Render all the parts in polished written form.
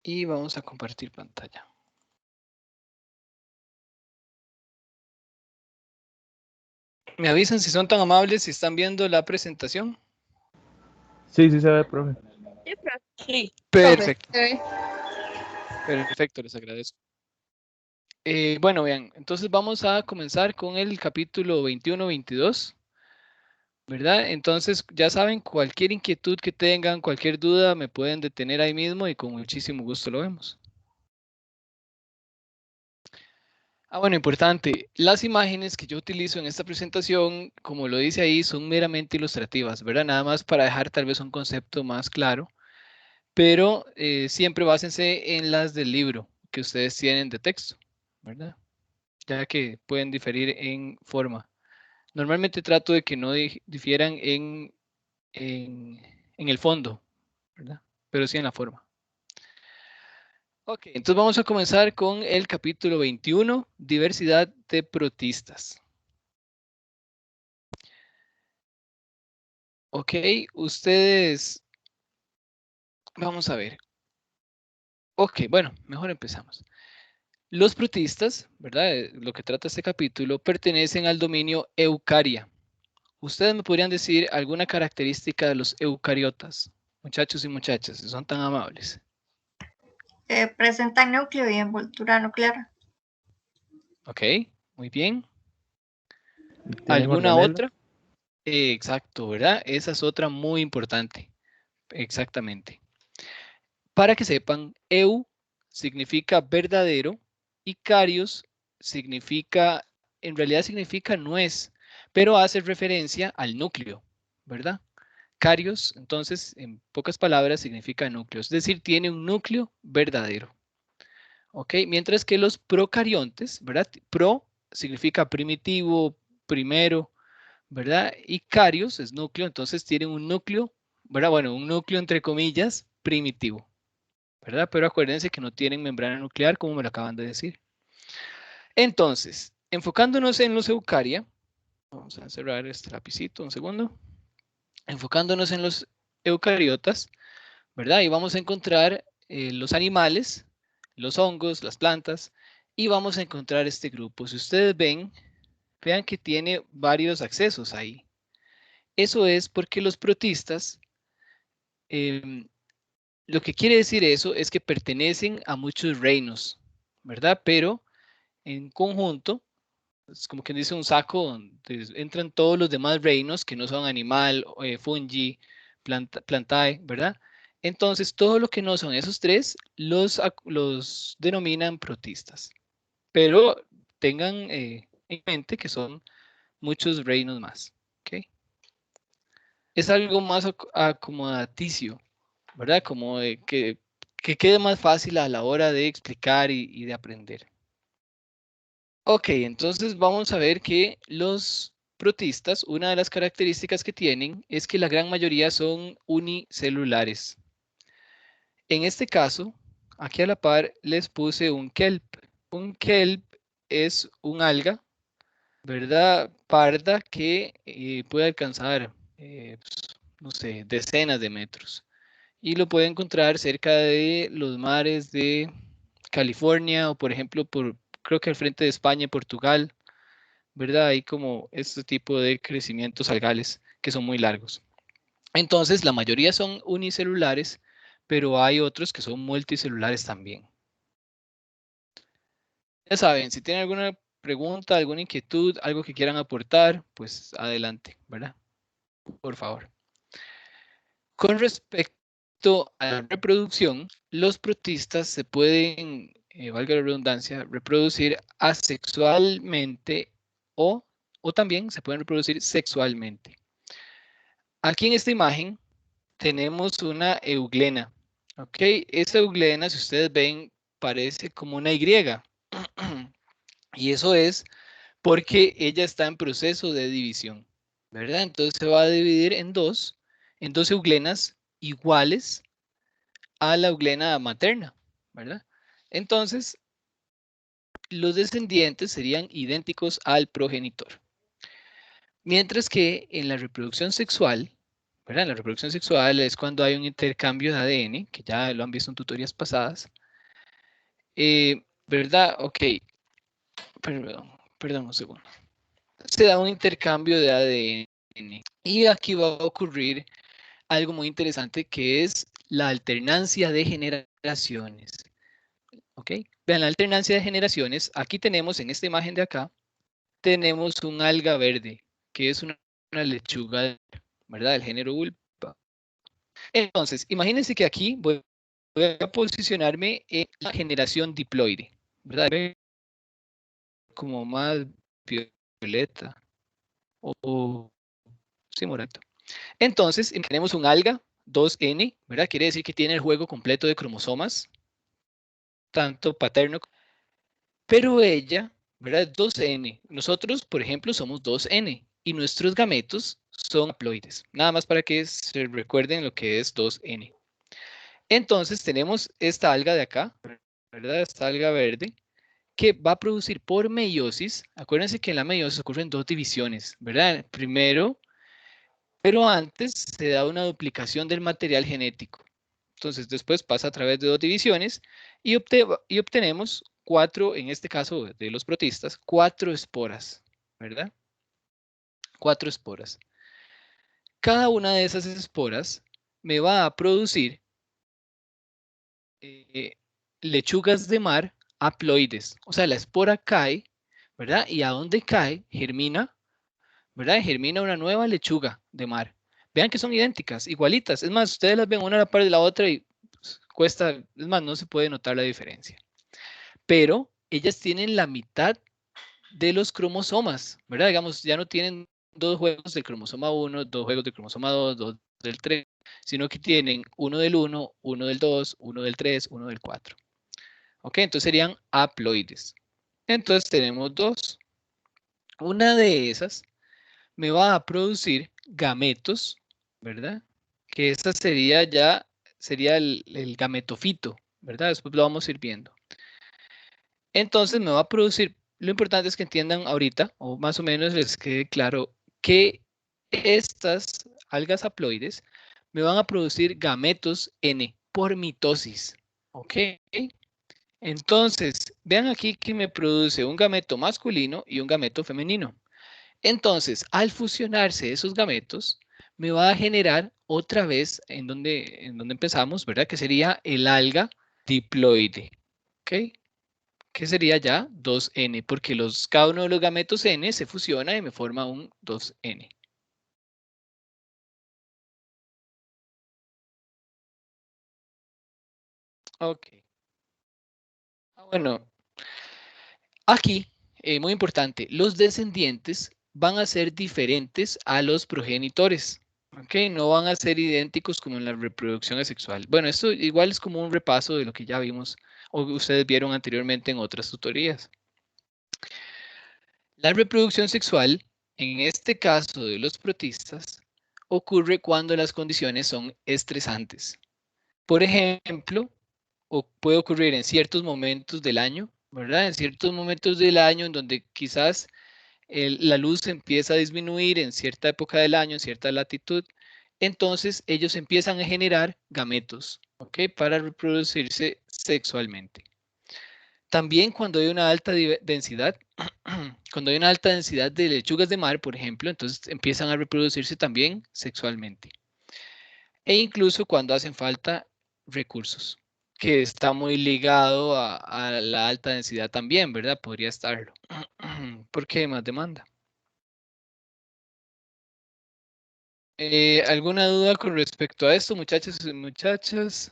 Y vamos a compartir pantalla. ¿Me avisan si son tan amables, si están viendo la presentación? Sí, sí se ve, profe. Sí. Perfecto. Perfecto, les agradezco. Bueno, vean, entonces vamos a comenzar con el capítulo 21-22, ¿verdad? Entonces, ya saben, cualquier inquietud que tengan, cualquier duda, me pueden detener ahí mismo y con muchísimo gusto lo vemos. Bueno, importante, las imágenes que yo utilizo en esta presentación, como lo dice ahí, son meramente ilustrativas, ¿verdad? Nada más para dejar tal vez un concepto más claro, pero siempre básense en las del libro que ustedes tienen de texto, ¿verdad? Ya que pueden diferir en forma. Normalmente trato de que no difieran en el fondo, ¿verdad? Pero sí en la forma. Ok, entonces vamos a comenzar con el capítulo 21, diversidad de protistas. Ok, ustedes, vamos a ver. Ok, bueno, mejor empezamos. Los protistas, ¿verdad? Lo que trata este capítulo, pertenecen al dominio eucaria. ¿Ustedes me podrían decir alguna característica de los eucariotas? Muchachos y muchachas, si son tan amables. Presentan núcleo y envoltura nuclear. Ok, muy bien. ¿Tienen ¿Alguna organela? otra? Exacto, ¿verdad? Esa es otra muy importante. Exactamente. Para que sepan, eu significa verdadero y carios significa, en realidad significa nuez, pero hace referencia al núcleo, ¿verdad? Carios, entonces, en pocas palabras, significa núcleo, es decir, tiene un núcleo verdadero. ¿Ok? Mientras que los procariontes, ¿verdad? Pro significa primitivo, primero, ¿verdad? Y carios es núcleo, entonces tienen un núcleo, ¿verdad? Bueno, un núcleo entre comillas primitivo, ¿verdad? Pero acuérdense que no tienen membrana nuclear, como me lo acaban de decir. Entonces, enfocándonos en los eucaria, vamos a cerrar este lapicito un segundo. Enfocándonos en los eucariotas, ¿verdad? Y vamos a encontrar los animales, los hongos, las plantas, y vamos a encontrar este grupo. Si ustedes ven, vean que tiene varios accesos ahí. Eso es porque los protistas, lo que quiere decir eso es que pertenecen a muchos reinos, ¿verdad? Pero en conjunto, es como quien dice un saco donde entran todos los demás reinos que no son animal, fungi, plantae, ¿verdad? Entonces, todo lo que no son esos tres los denominan protistas. Pero tengan en mente que son muchos reinos más. ¿Ok? Es algo más acomodaticio, ¿verdad? Como de que quede más fácil a la hora de explicar y de aprender. Ok, entonces vamos a ver que los protistas, una de las características que tienen es que la gran mayoría son unicelulares. En este caso, aquí a la par les puse un kelp. Un kelp es un alga, ¿verdad? Parda que puede alcanzar, no sé, decenas de metros. Y lo puede encontrar cerca de los mares de California o, por ejemplo, creo que al frente de España y Portugal, ¿verdad? Hay como este tipo de crecimientos algales que son muy largos. Entonces, la mayoría son unicelulares, pero hay otros que son multicelulares también. Ya saben, si tienen alguna pregunta, alguna inquietud, algo que quieran aportar, pues adelante, ¿verdad? Por favor. Con respecto a la reproducción, los protistas se pueden, valga la redundancia, reproducir asexualmente o también se pueden reproducir sexualmente. Aquí en esta imagen tenemos una euglena. ¿Ok? Esta euglena, si ustedes ven, parece como una Y. Y eso es porque ella está en proceso de división, ¿verdad? Entonces se va a dividir en dos euglenas iguales a la euglena materna, ¿verdad? Entonces, los descendientes serían idénticos al progenitor. Mientras que en la reproducción sexual, ¿verdad? La reproducción sexual es cuando hay un intercambio de ADN, que ya lo han visto en tutorías pasadas. ¿Verdad? Ok, perdón un segundo. Se da un intercambio de ADN y aquí va a ocurrir algo muy interesante que es la alternancia de generaciones. ¿Ok? Vean, la alternancia de generaciones, aquí tenemos en esta imagen de acá, tenemos un alga verde, que es una lechuga, ¿verdad? Del género Ulpa. Entonces, imagínense que aquí voy a posicionarme en la generación diploide, ¿verdad? Como más violeta o sí, morato. Entonces, tenemos un alga 2N, ¿verdad? Quiere decir que tiene el juego completo de cromosomas, tanto paterno, pero ella, ¿verdad? 2N. Nosotros, por ejemplo, somos 2N y nuestros gametos son haploides. Nada más para que se recuerden lo que es 2N. Entonces, tenemos esta alga de acá, ¿verdad? Esta alga verde, que va a producir por meiosis. Acuérdense que en la meiosis ocurren dos divisiones, ¿verdad? Primero, pero antes se da una duplicación del material genético. Entonces, después pasa a través de dos divisiones y obtenemos cuatro, en este caso de los protistas, 4 esporas, ¿verdad? 4 esporas. Cada una de esas esporas me va a producir lechugas de mar haploides. O sea, la espora cae, ¿verdad? Y a dónde cae, germina, ¿verdad? Germina una nueva lechuga de mar. Vean que son idénticas, igualitas. Es más, ustedes las ven una a la par de la otra y pues, cuesta, es más, no se puede notar la diferencia. Pero ellas tienen la mitad de los cromosomas, ¿verdad? Digamos, ya no tienen dos juegos del cromosoma 1, dos juegos del cromosoma 2, dos del 3, sino que tienen uno del 1, uno del 2, uno del 3, uno del 4. ¿Ok? Entonces serían haploides. Entonces tenemos dos. Una de esas me va a producir gametos, ¿verdad? Que esta sería el gametofito, ¿verdad? Después lo vamos a ir viendo. Entonces me va a producir, lo importante es que entiendan ahorita, o más o menos les quede claro, que estas algas haploides me van a producir gametos N por mitosis, ¿ok? Entonces, vean aquí que me produce un gameto masculino y un gameto femenino. Entonces, al fusionarse esos gametos, me va a generar otra vez en donde empezamos, ¿verdad? Que sería el alga diploide, ¿ok? Que sería ya 2N, porque cada uno de los gametos N se fusiona y me forma un 2N. Ok. Bueno, aquí, muy importante, los descendientes van a ser diferentes a los progenitores. Ok, no van a ser idénticos como en la reproducción asexual. Bueno, esto igual es como un repaso de lo que ya vimos o ustedes vieron anteriormente en otras tutorías. La reproducción sexual, en este caso de los protistas, ocurre cuando las condiciones son estresantes. Por ejemplo, puede ocurrir en ciertos momentos del año, ¿verdad? En ciertos momentos del año en donde quizás la luz empieza a disminuir en cierta época del año, en cierta latitud, entonces ellos empiezan a generar gametos, ¿ok? Para reproducirse sexualmente. También cuando hay una alta densidad, cuando hay una alta densidad de lechugas de mar, por ejemplo, entonces empiezan a reproducirse también sexualmente. E incluso cuando hacen falta recursos, que está muy ligado a la alta densidad también, ¿verdad? Podría estarlo. ¿Por qué más demanda? ¿Alguna duda con respecto a esto, muchachos y muchachas?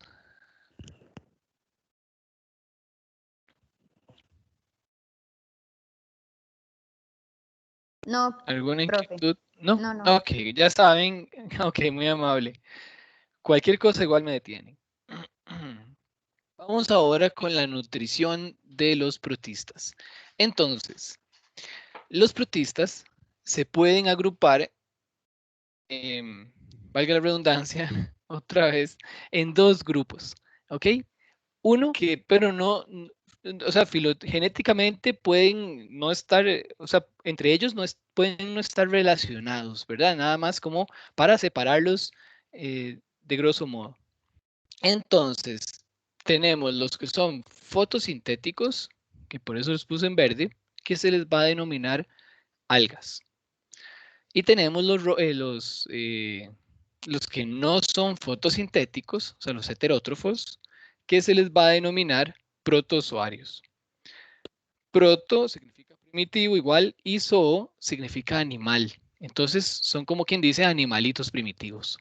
No, ¿Alguna profe. inquietud? ¿No? No, no. Ok, ya saben. Ok, muy amable. Cualquier cosa igual me detienen. Vamos ahora con la nutrición de los protistas. Entonces, los protistas se pueden agrupar, valga la redundancia, otra vez, en dos grupos, ¿ok? Uno que, pero no, o sea, filogenéticamente pueden no estar, o sea, entre ellos pueden no estar relacionados, ¿verdad? Nada más como para separarlos de grosso modo. Entonces, tenemos los que son fotosintéticos, que por eso los puse en verde, que se les va a denominar algas. Y tenemos los que no son fotosintéticos, o sea, los heterótrofos, que se les va a denominar protozoarios. Proto significa primitivo igual y zoo significa animal. Entonces son como quien dice animalitos primitivos.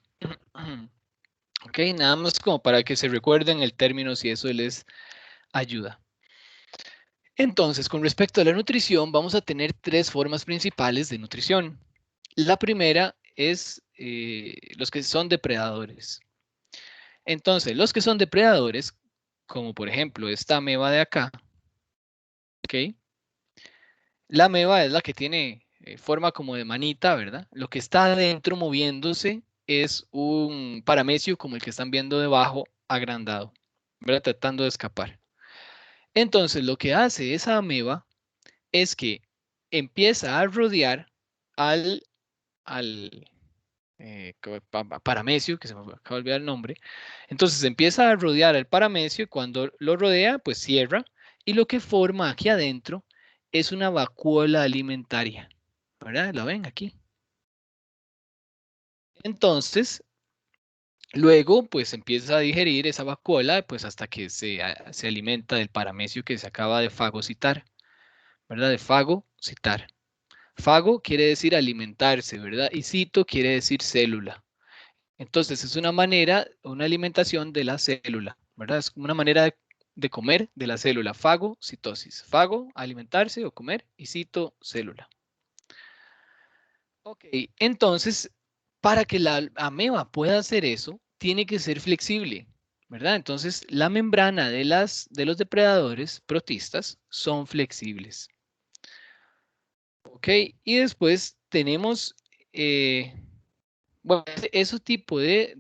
Ok, nada más como para que se recuerden el término si eso les ayuda. Entonces, con respecto a la nutrición, vamos a tener tres formas principales de nutrición. La primera es los que son depredadores. Entonces, los que son depredadores, como por ejemplo esta ameba de acá, ¿ok? La ameba es la que tiene forma como de manita, ¿verdad? Lo que está adentro moviéndose es un paramecio como el que están viendo debajo, agrandado, ¿verdad? Tratando de escapar. Entonces, lo que hace esa ameba es que empieza a rodear al paramecio, que se me acaba de olvidar el nombre. Entonces empieza a rodear al paramecio y cuando lo rodea, pues cierra. Y lo que forma aquí adentro es una vacuola alimentaria. ¿Verdad? ¿Lo ven aquí? Entonces, luego, pues empieza a digerir esa vacuola, pues hasta que se alimenta del paramecio que se acaba de fagocitar. ¿Verdad? De fagocitar. Fago quiere decir alimentarse, ¿verdad? Y cito quiere decir célula. Entonces es una manera, una alimentación de la célula, ¿verdad? Es una manera de comer de la célula. Fagocitosis. Fago, alimentarse o comer, y cito, célula. Ok, entonces, para que la ameba pueda hacer eso, tiene que ser flexible, ¿verdad? Entonces, la membrana de los depredadores protistas son flexibles. Ok, y después tenemos, bueno, ese tipo de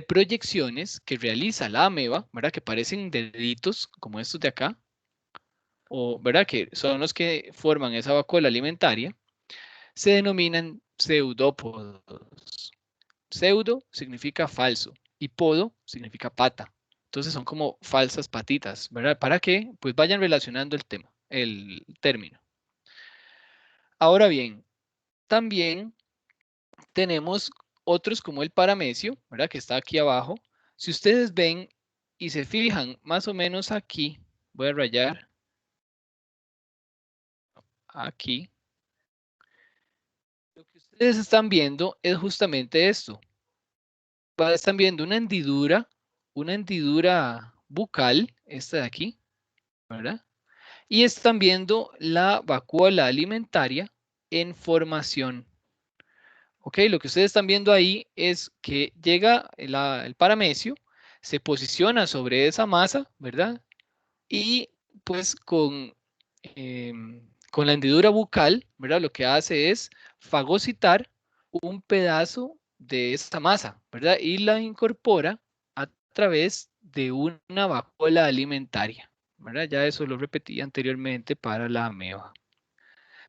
proyecciones que realiza la ameba, ¿verdad? Que parecen deditos como estos de acá, o ¿verdad? Que son los que forman esa vacuola alimentaria, se denominan pseudópodos. Pseudo significa falso y podo significa pata. Entonces son como falsas patitas, ¿verdad? Para que pues vayan relacionando el tema, el término. Ahora bien, también tenemos otros como el paramecio, ¿verdad? Que está aquí abajo. Si ustedes ven y se fijan más o menos aquí, voy a rayar aquí. Lo que ustedes están viendo es justamente esto. Están viendo una hendidura bucal, esta de aquí, ¿verdad? Y están viendo la vacuola alimentaria en formación. Ok, lo que ustedes están viendo ahí es que llega el paramecio, se posiciona sobre esa masa, ¿verdad? Y pues con la hendidura bucal, ¿verdad? Lo que hace es fagocitar un pedazo de esta masa, ¿verdad? Y la incorpora a través de una vacuola alimentaria, ¿verdad? Ya eso lo repetí anteriormente para la ameba.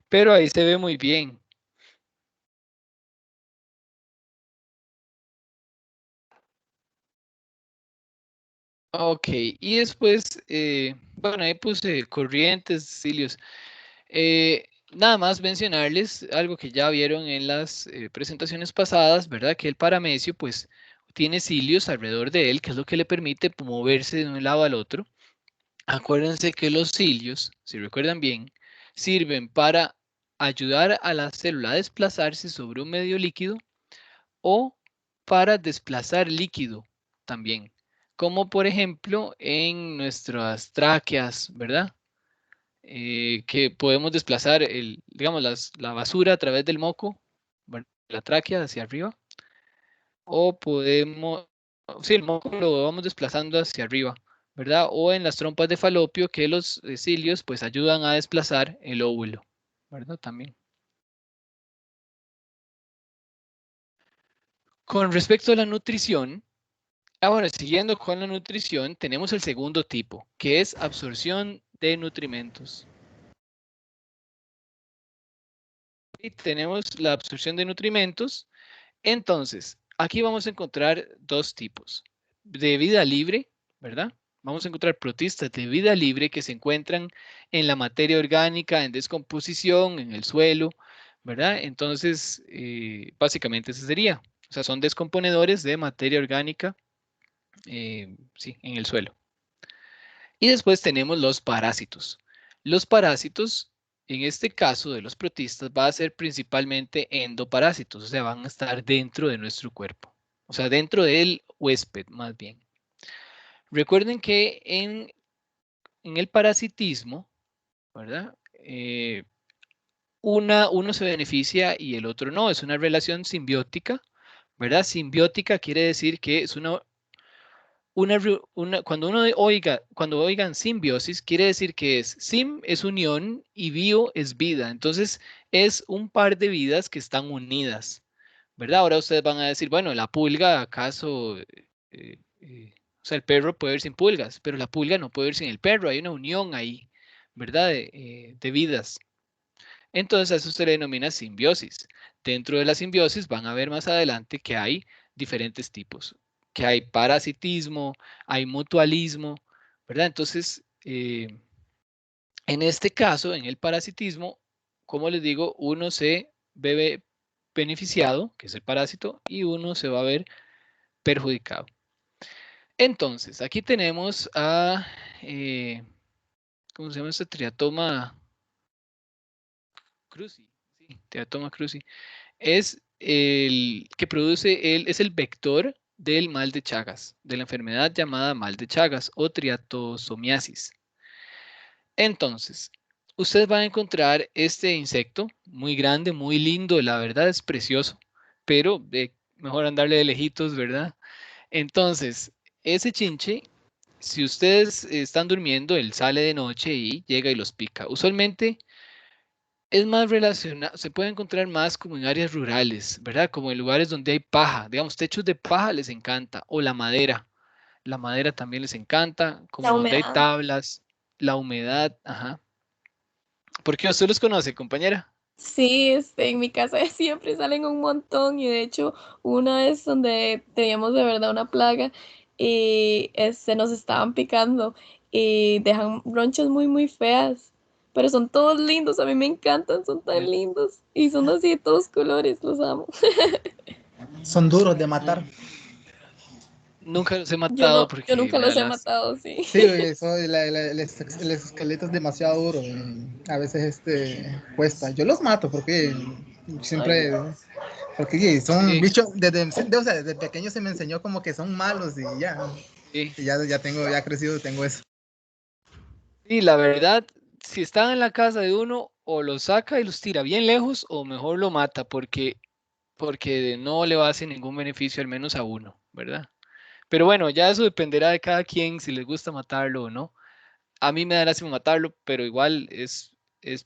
Pero ahí se ve muy bien. Ok, y después, bueno, ahí puse corrientes, cilios. Nada más mencionarles algo que ya vieron en las presentaciones pasadas, ¿verdad? Que el paramecio, pues, tiene cilios alrededor de él, que es lo que le permite moverse de un lado al otro. Acuérdense que los cilios, si recuerdan bien, sirven para ayudar a la célula a desplazarse sobre un medio líquido o para desplazar líquido también, como por ejemplo en nuestras tráqueas, ¿verdad? Que podemos desplazar digamos, la basura a través del moco, ¿verdad? La tráquea hacia arriba, o podemos, sí, el moco lo vamos desplazando hacia arriba, ¿verdad? O en las trompas de falopio que los cilios pues ayudan a desplazar el óvulo, ¿verdad? También. Con respecto a la nutrición, Ahora, siguiendo con la nutrición, tenemos el segundo tipo, que es absorción de nutrimentos. Y tenemos la absorción de nutrimentos. Entonces, aquí vamos a encontrar dos tipos. De vida libre, ¿verdad? Vamos a encontrar protistas de vida libre que se encuentran en la materia orgánica, en descomposición, en el suelo, ¿verdad? Entonces, básicamente eso sería. O sea, son descomponedores de materia orgánica, sí, en el suelo. Y después tenemos los parásitos. Los parásitos, en este caso de los protistas, va a ser principalmente endoparásitos, o sea, van a estar dentro de nuestro cuerpo, o sea, dentro del huésped, más bien. Recuerden que en el parasitismo, ¿verdad? Uno se beneficia y el otro no, es una relación simbiótica, ¿verdad? Simbiótica quiere decir que es cuando oigan simbiosis, quiere decir que es sim es unión y bio es vida. Entonces, es un par de vidas que están unidas, ¿verdad? Ahora ustedes van a decir, bueno, la pulga, ¿acaso? O sea, el perro puede ir sin pulgas, pero la pulga no puede ir sin el perro. Hay una unión ahí, ¿verdad? De vidas. Entonces, a eso se le denomina simbiosis. Dentro de la simbiosis van a ver más adelante que hay diferentes tipos, que hay parasitismo, hay mutualismo, ¿verdad? Entonces, en este caso, en el parasitismo, como les digo, uno se ve beneficiado, que es el parásito, y uno se va a ver perjudicado. Entonces, aquí tenemos a, ¿cómo se llama este? Triatoma cruzi. Sí, Triatoma cruzi. Es el que produce, es el vector del mal de Chagas, de la enfermedad llamada mal de Chagas o triatosomiasis. Entonces, ustedes van a encontrar este insecto muy grande, muy lindo, la verdad es precioso, pero mejor andarle de lejitos, ¿verdad? Entonces, ese chinche, si ustedes están durmiendo, él sale de noche y llega y los pica. Usualmente es más relacionado, se puede encontrar más como en áreas rurales, ¿verdad? Como en lugares donde hay paja, digamos, techos de paja les encanta, o la madera también les encanta, La como donde hay humedad. tablas, la humedad, ajá. ¿Por qué usted los conoce, compañera? Sí, en mi casa siempre salen un montón y de hecho una vez donde teníamos de verdad una plaga y nos estaban picando y dejan ronchas muy muy feas, pero son todos lindos, a mí me encantan, son tan lindos y son así de todos colores, los amo. Son duros de matar. Nunca los he Yo matado no, yo porque nunca me da los he lástima. matado, sí. Sí, eso, el esqueleto es demasiado duro. A veces cuesta. Yo los mato porque Ay, siempre, no. porque sí, son Sí, bichos, o sea, desde pequeño se me enseñó como que son malos y ya, sí. ya crecido, tengo eso. Sí, la verdad, si están en la casa de uno, o los saca y los tira bien lejos, o mejor lo mata, porque no le va a hacer ningún beneficio, al menos a uno, ¿verdad? Pero bueno, ya eso dependerá de cada quien, si les gusta matarlo o no. A mí me da lástima matarlo, pero igual es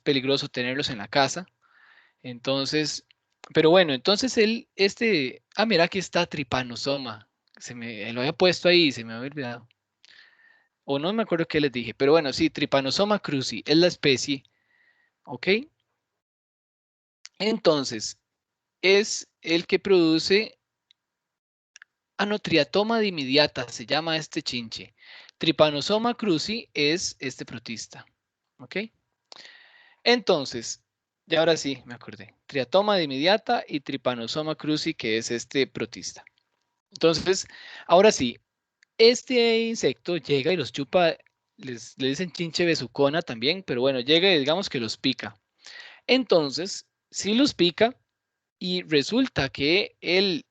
peligroso tenerlos en la casa. Entonces, pero bueno, entonces mira, aquí está Trypanosoma. Lo había puesto ahí y se me había olvidado. O no me acuerdo qué les dije, pero bueno, sí, Trypanosoma cruzi es la especie, ¿ok? Entonces, es el que produce Triatoma dimidiata, se llama este chinche. Trypanosoma cruzi es este protista, ¿ok? Entonces, y ahora sí, me acordé. Triatoma dimidiata y Trypanosoma cruzi, que es este protista. Entonces, ahora sí, este insecto llega y los chupa, le dicen chinche besucona también, pero bueno, llega y digamos que los pica. Entonces, si los pica y resulta que él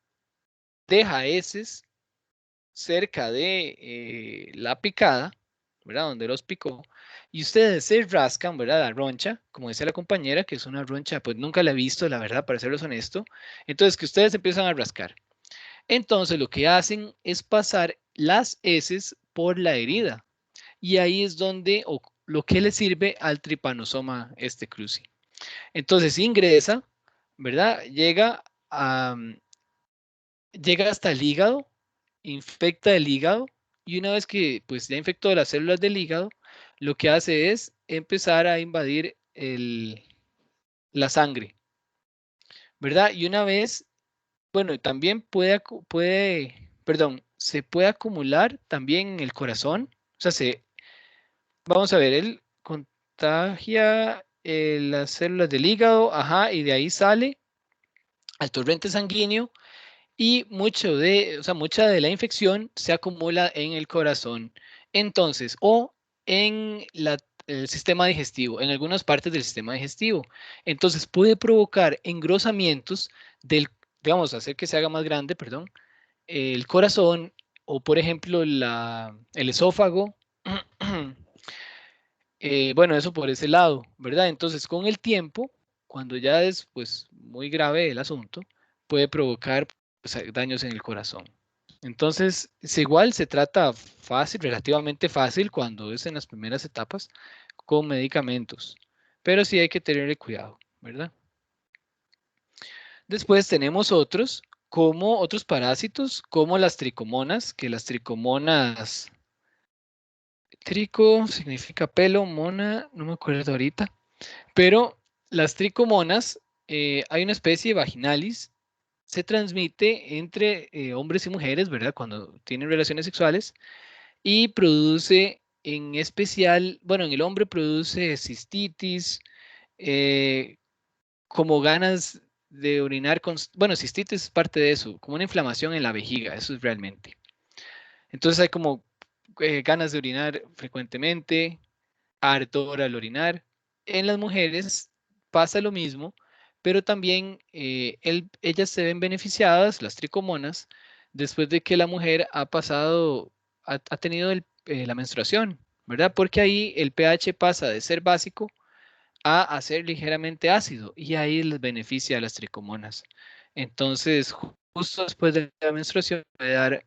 deja heces cerca de la picada, ¿verdad? Donde los picó, y ustedes se rascan, ¿verdad? La roncha, como decía la compañera, que es una roncha, pues nunca la he visto, la verdad, para serles honesto. Entonces, que ustedes empiezan a rascar. Entonces, lo que hacen es pasar las heces por la herida, y ahí es donde, o lo que le sirve al Trypanosoma cruzi. Entonces, ingresa, ¿verdad? Llega hasta el hígado infecta el hígado y una vez que pues ya infectó las células del hígado, lo que hace es empezar a invadir la sangre, ¿verdad? Y una vez, bueno, también se puede acumular también en el corazón, o sea, vamos a ver, él contagia las células del hígado, ajá, y de ahí sale al torrente sanguíneo y o sea, mucha de la infección se acumula en el corazón. Entonces, o en el sistema digestivo, en algunas partes del sistema digestivo. Entonces, puede provocar engrosamientos digamos, hacer que se haga más grande, perdón, el corazón o, por ejemplo, el esófago. Bueno, eso por ese lado, ¿verdad? Entonces, con el tiempo, cuando ya es pues muy grave el asunto, puede provocar pues, daños en el corazón. Entonces, igual se trata fácil, relativamente fácil cuando es en las primeras etapas con medicamentos, pero sí hay que tenerle cuidado, ¿verdad? Después tenemos otros parásitos, como las tricomonas, que las tricomonas, trico significa pelo, mona, no me acuerdo ahorita. Pero las tricomonas, hay una especie vaginalis, se transmite entre hombres y mujeres, ¿verdad? Cuando tienen relaciones sexuales y produce en especial, bueno, en el hombre produce cistitis, eh, como ganas de orinar, bueno, cistitis es parte de eso, como una inflamación en la vejiga, eso es realmente. Entonces hay como ganas de orinar frecuentemente, ardor al orinar. En las mujeres pasa lo mismo, pero también ellas se ven beneficiadas, las tricomonas, después de que la mujer ha tenido la menstruación, ¿verdad? Porque ahí el pH pasa de ser básico a ser ligeramente ácido y ahí les beneficia a las tricomonas. Entonces, justo después de la menstruación puede dar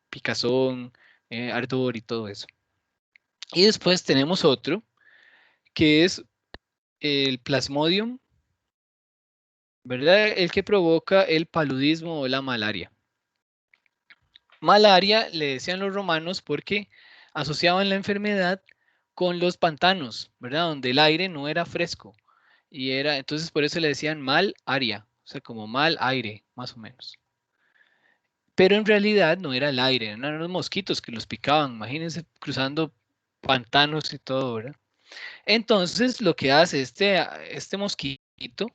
picazón, ardor y todo eso. Y después tenemos otro que es el Plasmodium, ¿verdad? El que provoca el paludismo o la malaria. Malaria le decían los romanos porque asociaban la enfermedad con los pantanos, ¿verdad? Donde el aire no era fresco y entonces por eso le decían mal aria, o sea, como mal aire, más o menos. Pero en realidad no era el aire, eran los mosquitos que los picaban, imagínense cruzando pantanos y todo, ¿verdad? Entonces, lo que hace este mosquito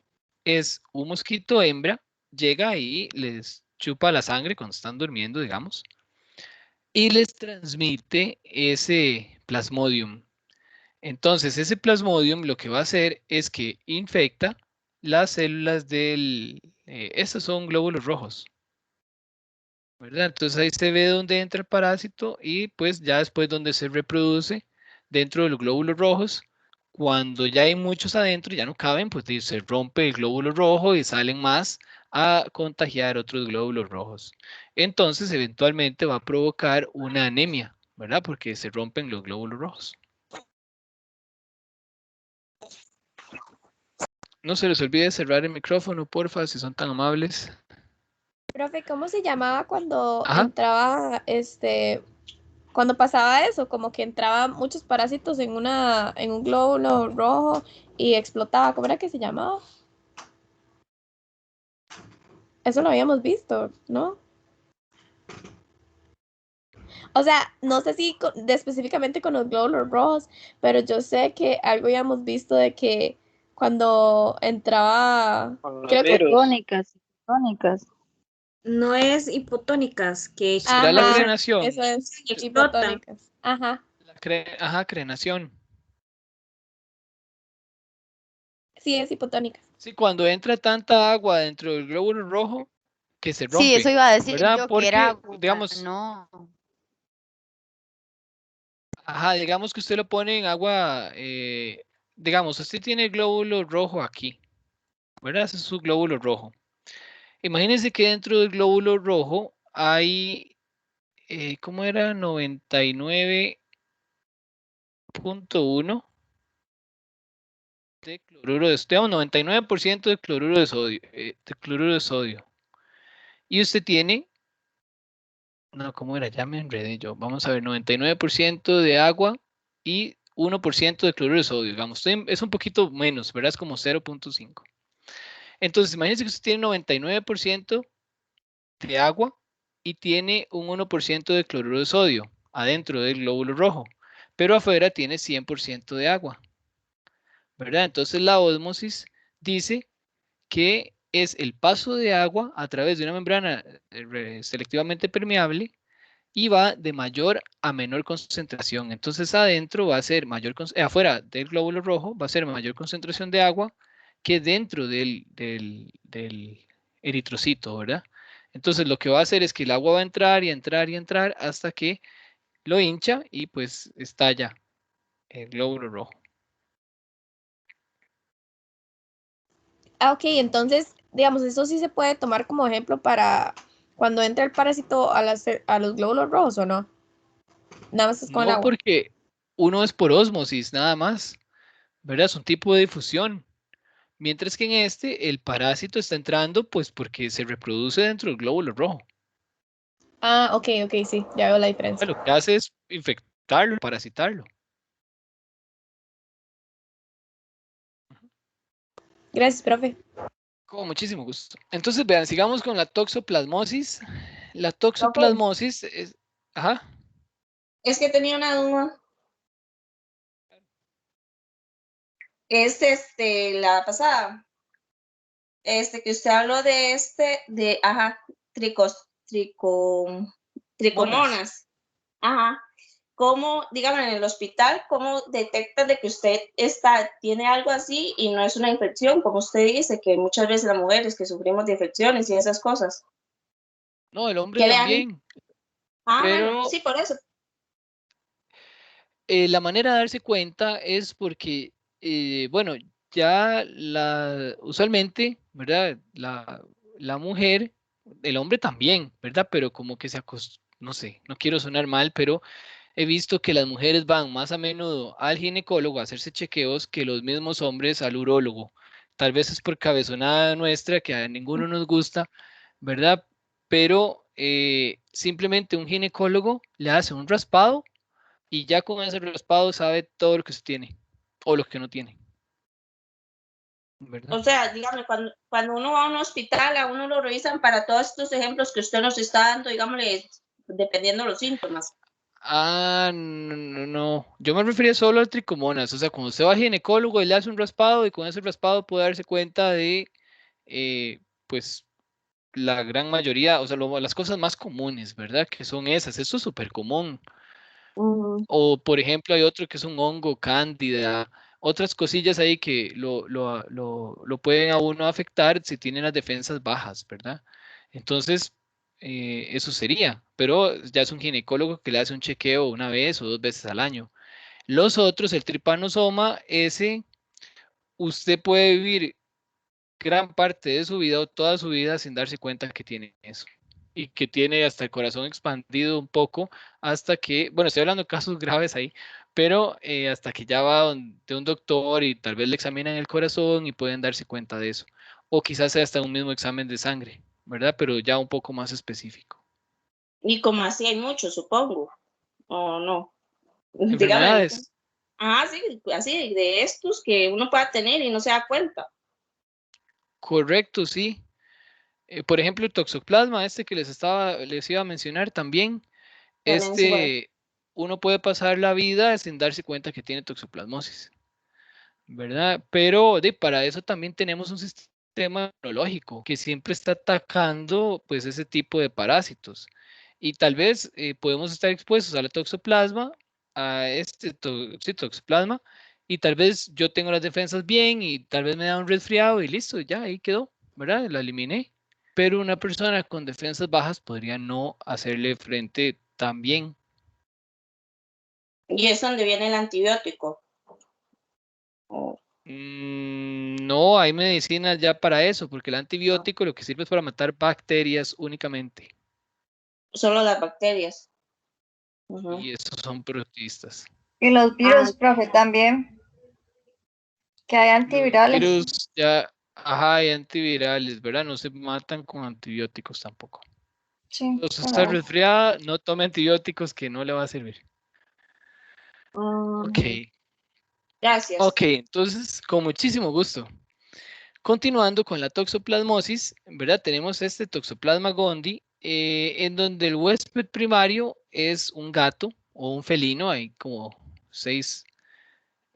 es un mosquito hembra, llega y les chupa la sangre cuando están durmiendo, digamos, y les transmite ese plasmodium. Entonces, ese plasmodium lo que va a hacer es que infecta las células estos son glóbulos rojos, ¿verdad? Entonces ahí se ve dónde entra el parásito y pues ya después donde se reproduce dentro de los glóbulos rojos. Cuando ya hay muchos adentro, ya no caben, pues se rompe el glóbulo rojo y salen más a contagiar otros glóbulos rojos. Entonces, eventualmente va a provocar una anemia, ¿verdad? Porque se rompen los glóbulos rojos. No se les olvide cerrar el micrófono, porfa, si son tan amables. Profe, ¿cómo se llamaba cuando Ajá. entraba, cuando pasaba eso? Como que entraban muchos parásitos en un glóbulo rojo y explotaba. ¿Cómo era que se llamaba? Eso lo habíamos visto, ¿no? O sea, no sé si específicamente con los glóbulos rojos, pero yo sé que algo habíamos visto de que cuando entraba, creo que Hipotónicas, hipotónicas. No es hipotónicas, que ¿Será la ajá, crenación? eso es explotan. hipotónicas. Ajá, Ajá, crenación. sí es hipotónicas. Sí, cuando entra tanta agua dentro del glóbulo rojo que se Sí, eso rompe, iba a decir ¿verdad? yo, que era Porque, agua, digamos, no. ajá, digamos que usted lo pone en agua, digamos, usted tiene el glóbulo rojo aquí, ¿verdad? Ese es su glóbulo rojo. Imagínense que dentro del glóbulo rojo hay, ¿cómo era? 99.1 de cloruro de sodio, 99% de cloruro de sodio, Y usted tiene No, ¿cómo era? Ya me enredé yo. Vamos a ver, 99% de agua y 1% de cloruro de sodio, digamos. Es un poquito menos, ¿verdad? Es como 0.5. Entonces, imagínense que usted tiene 99% de agua y tiene un 1% de cloruro de sodio adentro del glóbulo rojo, pero afuera tiene 100% de agua, ¿verdad? Entonces la ósmosis dice que es el paso de agua a través de una membrana selectivamente permeable y va de mayor a menor concentración. Entonces adentro va a ser afuera del glóbulo rojo va a ser mayor concentración de agua que dentro del eritrocito, ¿verdad? Entonces lo que va a hacer es que el agua va a entrar y entrar y entrar hasta que lo hincha y pues estalla el glóbulo rojo. Ah, ok, entonces, digamos, eso sí se puede tomar como ejemplo para cuando entra el parásito a los glóbulos rojos, ¿o no? Nada más es con el No agua. porque uno es por ósmosis, nada más, ¿verdad? Es un tipo de difusión. Mientras que en este, el parásito está entrando, pues porque se reproduce dentro del glóbulo rojo. Ah, ok, ok, sí, ya veo la diferencia. Lo que hace es infectarlo, parasitarlo. Gracias, profe. Con muchísimo gusto. Entonces, vean, sigamos con la toxoplasmosis. La Profe, toxoplasmosis es... Ajá. es que tenía una duda. La pasada, que usted habló de tricos, Monas. tricomonas. Ajá. ¿Cómo, dígame, en el hospital, cómo detectan de que usted tiene algo así y no es una infección? Como usted dice, que muchas veces las mujeres que sufrimos de infecciones y esas cosas. No, el hombre ¿Qué le han? también. Ah, bueno, Pero sí, por eso. la manera de darse cuenta es porque, bueno, usualmente, ¿verdad? La mujer, el hombre también, ¿verdad? Pero como que no sé, no quiero sonar mal, pero he visto que las mujeres van más a menudo al ginecólogo a hacerse chequeos que los mismos hombres al urólogo. Tal vez es por cabezonada nuestra que a ninguno nos gusta, ¿verdad? Pero simplemente un ginecólogo le hace un raspado y ya con ese raspado sabe todo lo que se tiene o lo que no tiene, ¿verdad? O sea, dígame, cuando uno va a un hospital, a uno lo revisan para todos estos ejemplos que usted nos está dando, digámosle, dependiendo de los síntomas. Ah, no, no, no. Yo me refería solo al tricomonas. O sea, cuando usted va al ginecólogo, él le hace un raspado y con ese raspado puede darse cuenta de, pues, la gran mayoría, o sea, las cosas más comunes, ¿verdad? Que son esas. Eso es súper común. Ujú. O, por ejemplo, hay otro que es un hongo, cándida, otras cosillas ahí que lo pueden a uno afectar si tienen las defensas bajas, ¿verdad? Entonces, eso sería, pero ya es un ginecólogo que le hace un chequeo una vez o dos veces al año. Los otros, el tripanosoma, ese, usted puede vivir gran parte de su vida o toda su vida sin darse cuenta que tiene eso. Y que tiene hasta el corazón expandido un poco hasta que, bueno, estoy hablando de casos graves ahí, pero hasta que ya va de un doctor y tal vez le examinan el corazón y pueden darse cuenta de eso. O quizás sea hasta un mismo examen de sangre, ¿verdad? Pero ya un poco más específico. Y como así hay muchos, supongo, o no. Dígame. Enfermedades, Ah, sí, así de estos que uno pueda tener y no se da cuenta. correcto, sí. Por ejemplo, el toxoplasma, este que les iba a mencionar también. También se puede. Este, uno puede pasar la vida sin darse cuenta que tiene toxoplasmosis, ¿verdad? Pero para eso también tenemos un sistema inmunológico que siempre está atacando pues ese tipo de parásitos. Y tal vez podemos estar expuestos a la toxoplasma, a sí, toxoplasma, y tal vez yo tengo las defensas bien y tal vez me da un resfriado y listo, ya ahí quedó, ¿verdad? La eliminé. Pero una persona con defensas bajas podría no hacerle frente tan bien. Y es donde viene el antibiótico. O No hay medicinas ya para eso, porque el antibiótico lo que sirve es para matar bacterias únicamente. solo las bacterias. Ujú. Y esos son protistas. Y los Ah, virus, profe, también, que hay Los antivirales. virus ya, ajá, hay antivirales, ¿verdad? No se matan con antibióticos tampoco. Sí, O si está claro. resfriada, no tome antibióticos que no le va a servir. Ok, Gracias. ok, entonces con muchísimo gusto. Continuando con la toxoplasmosis, ¿verdad? Tenemos este Toxoplasma gondii, en donde el huésped primario es un gato o un felino, hay como 6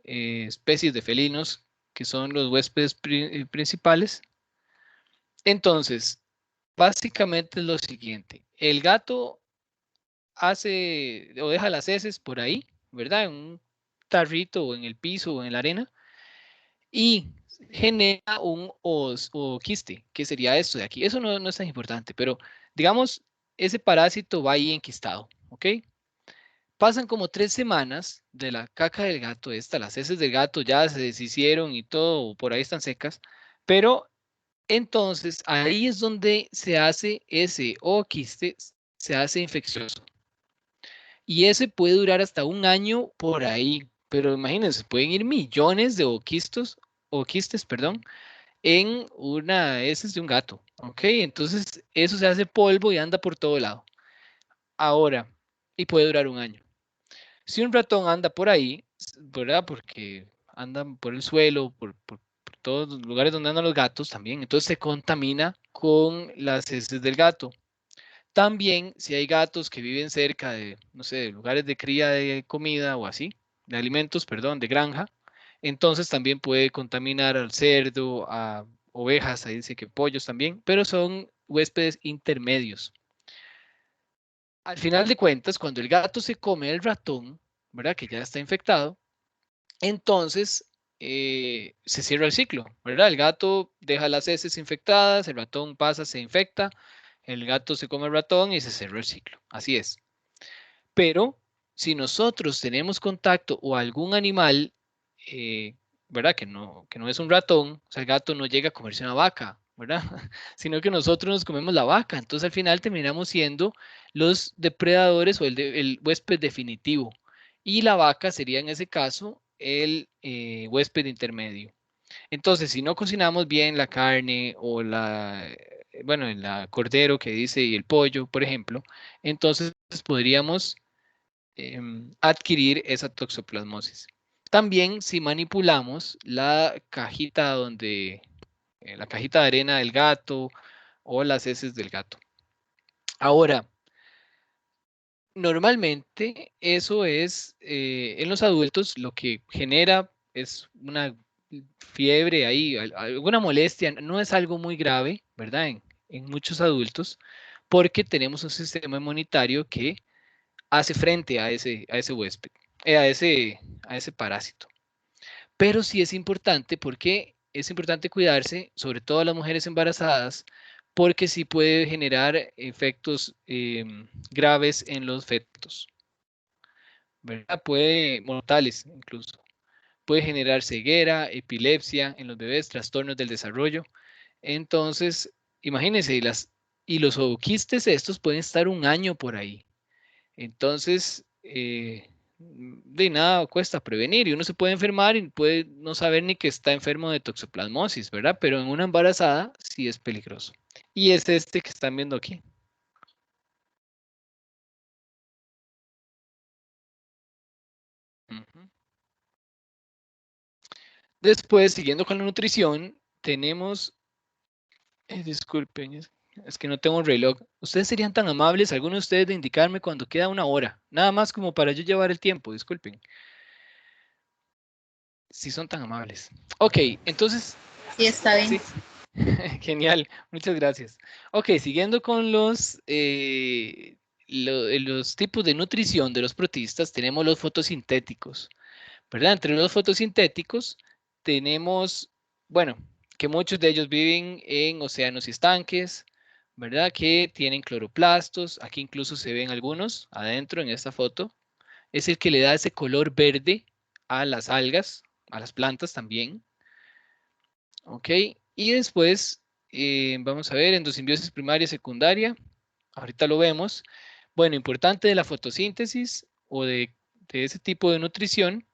especies de felinos que son los huéspedes principales. Entonces, básicamente es lo siguiente, el gato hace o deja las heces por ahí, ¿verdad? En un tarrito o en el piso o en la arena y genera un quiste, que sería esto de aquí. Eso no es tan importante, pero digamos, ese parásito va ahí enquistado, ¿ok? Pasan como 3 semanas de la caca del gato las heces del gato ya se deshicieron y todo, por ahí están secas, pero entonces ahí es donde se hace ese quiste, se hace infeccioso. Y ese puede durar hasta un año por ahí, pero imagínense, pueden ir millones de quistes, perdón, en una heces de un gato, ¿ok? Entonces eso se hace polvo y anda por todo lado. Ahora, y puede durar un año. Si un ratón anda por ahí, ¿verdad? Porque andan por el suelo, por todos los lugares donde andan los gatos también, entonces se contamina con las heces del gato. También, si hay gatos que viven cerca de, no sé, de lugares de cría de comida o así, de alimentos, perdón, de granja, entonces también puede contaminar al cerdo, a ovejas, ahí dice que pollos también, pero son huéspedes intermedios. Al final de cuentas, cuando el gato se come el ratón, ¿verdad? Que ya está infectado, entonces se cierra el ciclo, ¿verdad? El gato deja las heces infectadas, el ratón pasa, se infecta, el gato se come el ratón y se cerró el ciclo. Así es. Pero si nosotros tenemos contacto o algún animal, eh, ¿verdad? Que no es un ratón, o sea, el gato no llega a comerse una vaca, ¿verdad? Sino que nosotros nos comemos la vaca. Entonces al final terminamos siendo los depredadores o el huésped definitivo. Y la vaca sería en ese caso el huésped intermedio. Entonces, si no cocinamos bien la carne o bueno, el cordero que dice y el pollo, por ejemplo, entonces podríamos adquirir esa toxoplasmosis. También si manipulamos la cajita la cajita de arena del gato o las heces del gato. Ahora, normalmente eso es en los adultos lo que genera es una fiebre ahí, alguna molestia, no es algo muy grave, ¿verdad? En muchos adultos, porque tenemos un sistema inmunitario que hace frente a ese huésped, a ese parásito. Pero sí es importante porque es importante cuidarse, sobre todo a las mujeres embarazadas, porque sí puede generar efectos graves en los fetos, ¿verdad? Puede, mortales incluso. Puede generar ceguera, epilepsia en los bebés, trastornos del desarrollo. Entonces, imagínense, y los ovoquistes estos pueden estar un año por ahí. Entonces, de nada cuesta prevenir y uno se puede enfermar y puede no saber ni que está enfermo de toxoplasmosis, ¿verdad? Pero en una embarazada sí es peligroso. Y es este que están viendo aquí. Ujú. Después, siguiendo con la nutrición, tenemos, disculpen, es que no tengo un reloj. ¿Ustedes serían tan amables, algunos de ustedes, de indicarme cuando queda una hora? Nada más como para yo llevar el tiempo, disculpen. Si son tan amables. Ok, entonces, Sí, está bien. sí. Genial, muchas gracias. Ok, siguiendo con los tipos de nutrición de los protistas, tenemos los fotosintéticos, ¿verdad? Entre los fotosintéticos tenemos, bueno, que muchos de ellos viven en océanos y estanques, ¿verdad? Que tienen cloroplastos, aquí incluso se ven algunos adentro en esta foto. Es el que le da ese color verde a las algas, a las plantas también. Ok, y después vamos a ver endosimbiosis primaria, secundaria. Ahorita lo vemos. Bueno, importante de la fotosíntesis o de ese tipo de nutrición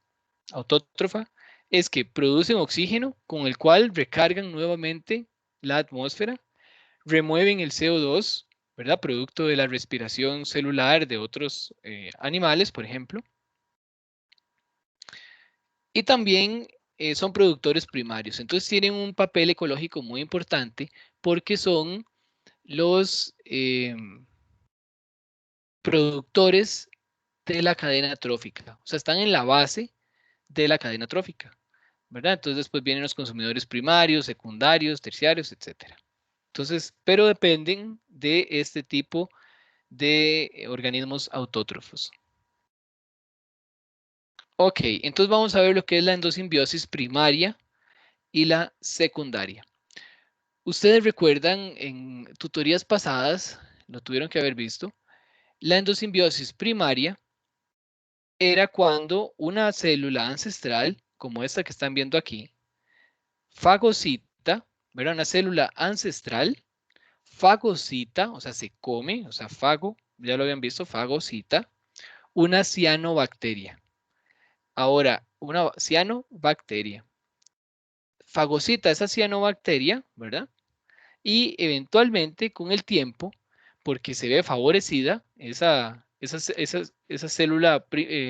autótrofa es que producen oxígeno con el cual recargan nuevamente la atmósfera, remueven el CO2 ¿verdad? Producto de la respiración celular de otros animales, por ejemplo. Y también son productores primarios. Entonces tienen un papel ecológico muy importante porque son los productores de la cadena trófica. O sea, están en la base de la cadena trófica, ¿verdad? Entonces después vienen los consumidores primarios, secundarios, terciarios, etcétera. Entonces, pero dependen de este tipo de organismos autótrofos. Ok, entonces vamos a ver lo que es la endosimbiosis primaria y la secundaria. Ustedes recuerdan en tutorías pasadas, lo tuvieron que haber visto, la endosimbiosis primaria era cuando una célula ancestral, como esta que están viendo aquí, fagocita, ¿verdad? Una célula ancestral, fagocita, o sea, se come, o sea, fago, ya lo habían visto, fagocita, una cianobacteria. Ahora, una cianobacteria. Fagocita esa cianobacteria, ¿verdad? Y eventualmente con el tiempo, porque se ve favorecida esa célula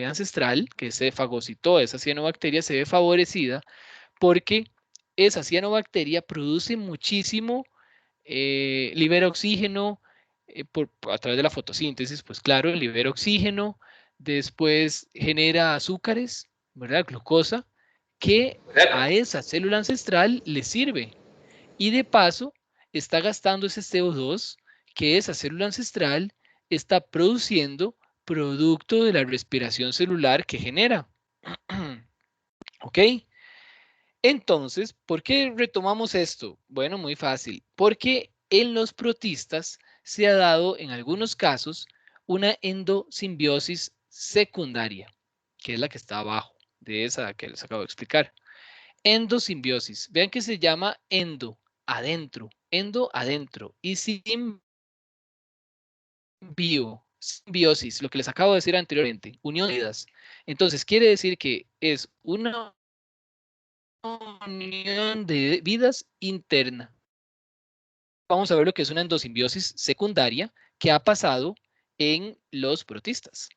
ancestral que se fagocitó, esa cianobacteria se ve favorecida porque esa cianobacteria produce muchísimo, libera oxígeno a través de la fotosíntesis, pues claro, libera oxígeno, después genera azúcares, ¿verdad? Glucosa, que a esa célula ancestral le sirve. Y de paso, está gastando ese CO2 que esa célula ancestral está produciendo producto de la respiración celular que genera. ¿Ok? Entonces, ¿por qué retomamos esto? Bueno, muy fácil. Porque en los protistas se ha dado en algunos casos una endosimbiosis secundaria, que es la que está abajo de esa que les acabo de explicar. Endosimbiosis. Vean que se llama adentro, adentro. Y simbiosis, lo que les acabo de decir anteriormente, unión de vidas. Entonces, quiere decir que es una unión de vidas interna. Vamos a ver lo que es una endosimbiosis secundaria que ha pasado en los protistas.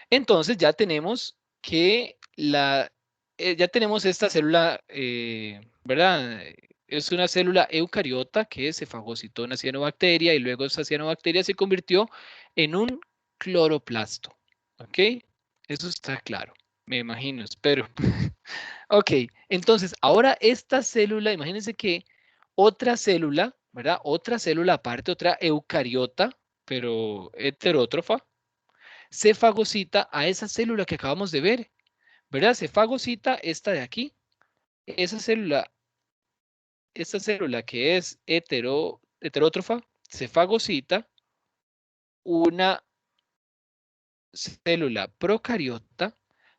Entonces ya tenemos que ya tenemos esta célula, ¿verdad? Es una célula eucariota que se fagocitó una cianobacteria y luego esa cianobacteria se convirtió en un cloroplasto. ¿Ok? Eso está claro. Me imagino, espero. Ok, entonces ahora esta célula, imagínense que otra célula, ¿verdad? Otra célula aparte, otra eucariota, pero heterótrofa, se fagocita a esa célula que acabamos de ver, ¿verdad? Se fagocita esta de aquí. Esta célula que es heterótrofa, se fagocita una célula procariota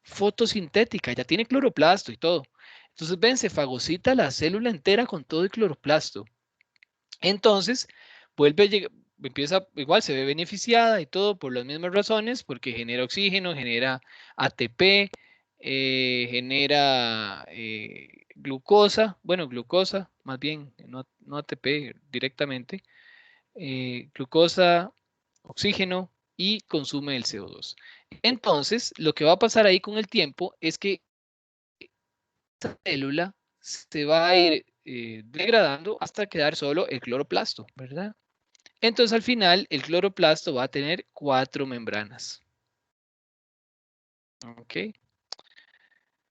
fotosintética, ya tiene cloroplasto y todo. Entonces, ven, se fagocita la célula entera con todo el cloroplasto. Entonces, empieza, igual se ve beneficiada y todo por las mismas razones, porque genera oxígeno, genera ATP, genera glucosa, bueno, glucosa, más bien, no ATP directamente, glucosa, oxígeno y consume el CO2. Entonces, lo que va a pasar ahí con el tiempo es que esta célula se va a ir degradando hasta quedar solo el cloroplasto, ¿verdad? Entonces, al final, el cloroplasto va a tener 4 membranas. ¿Ok?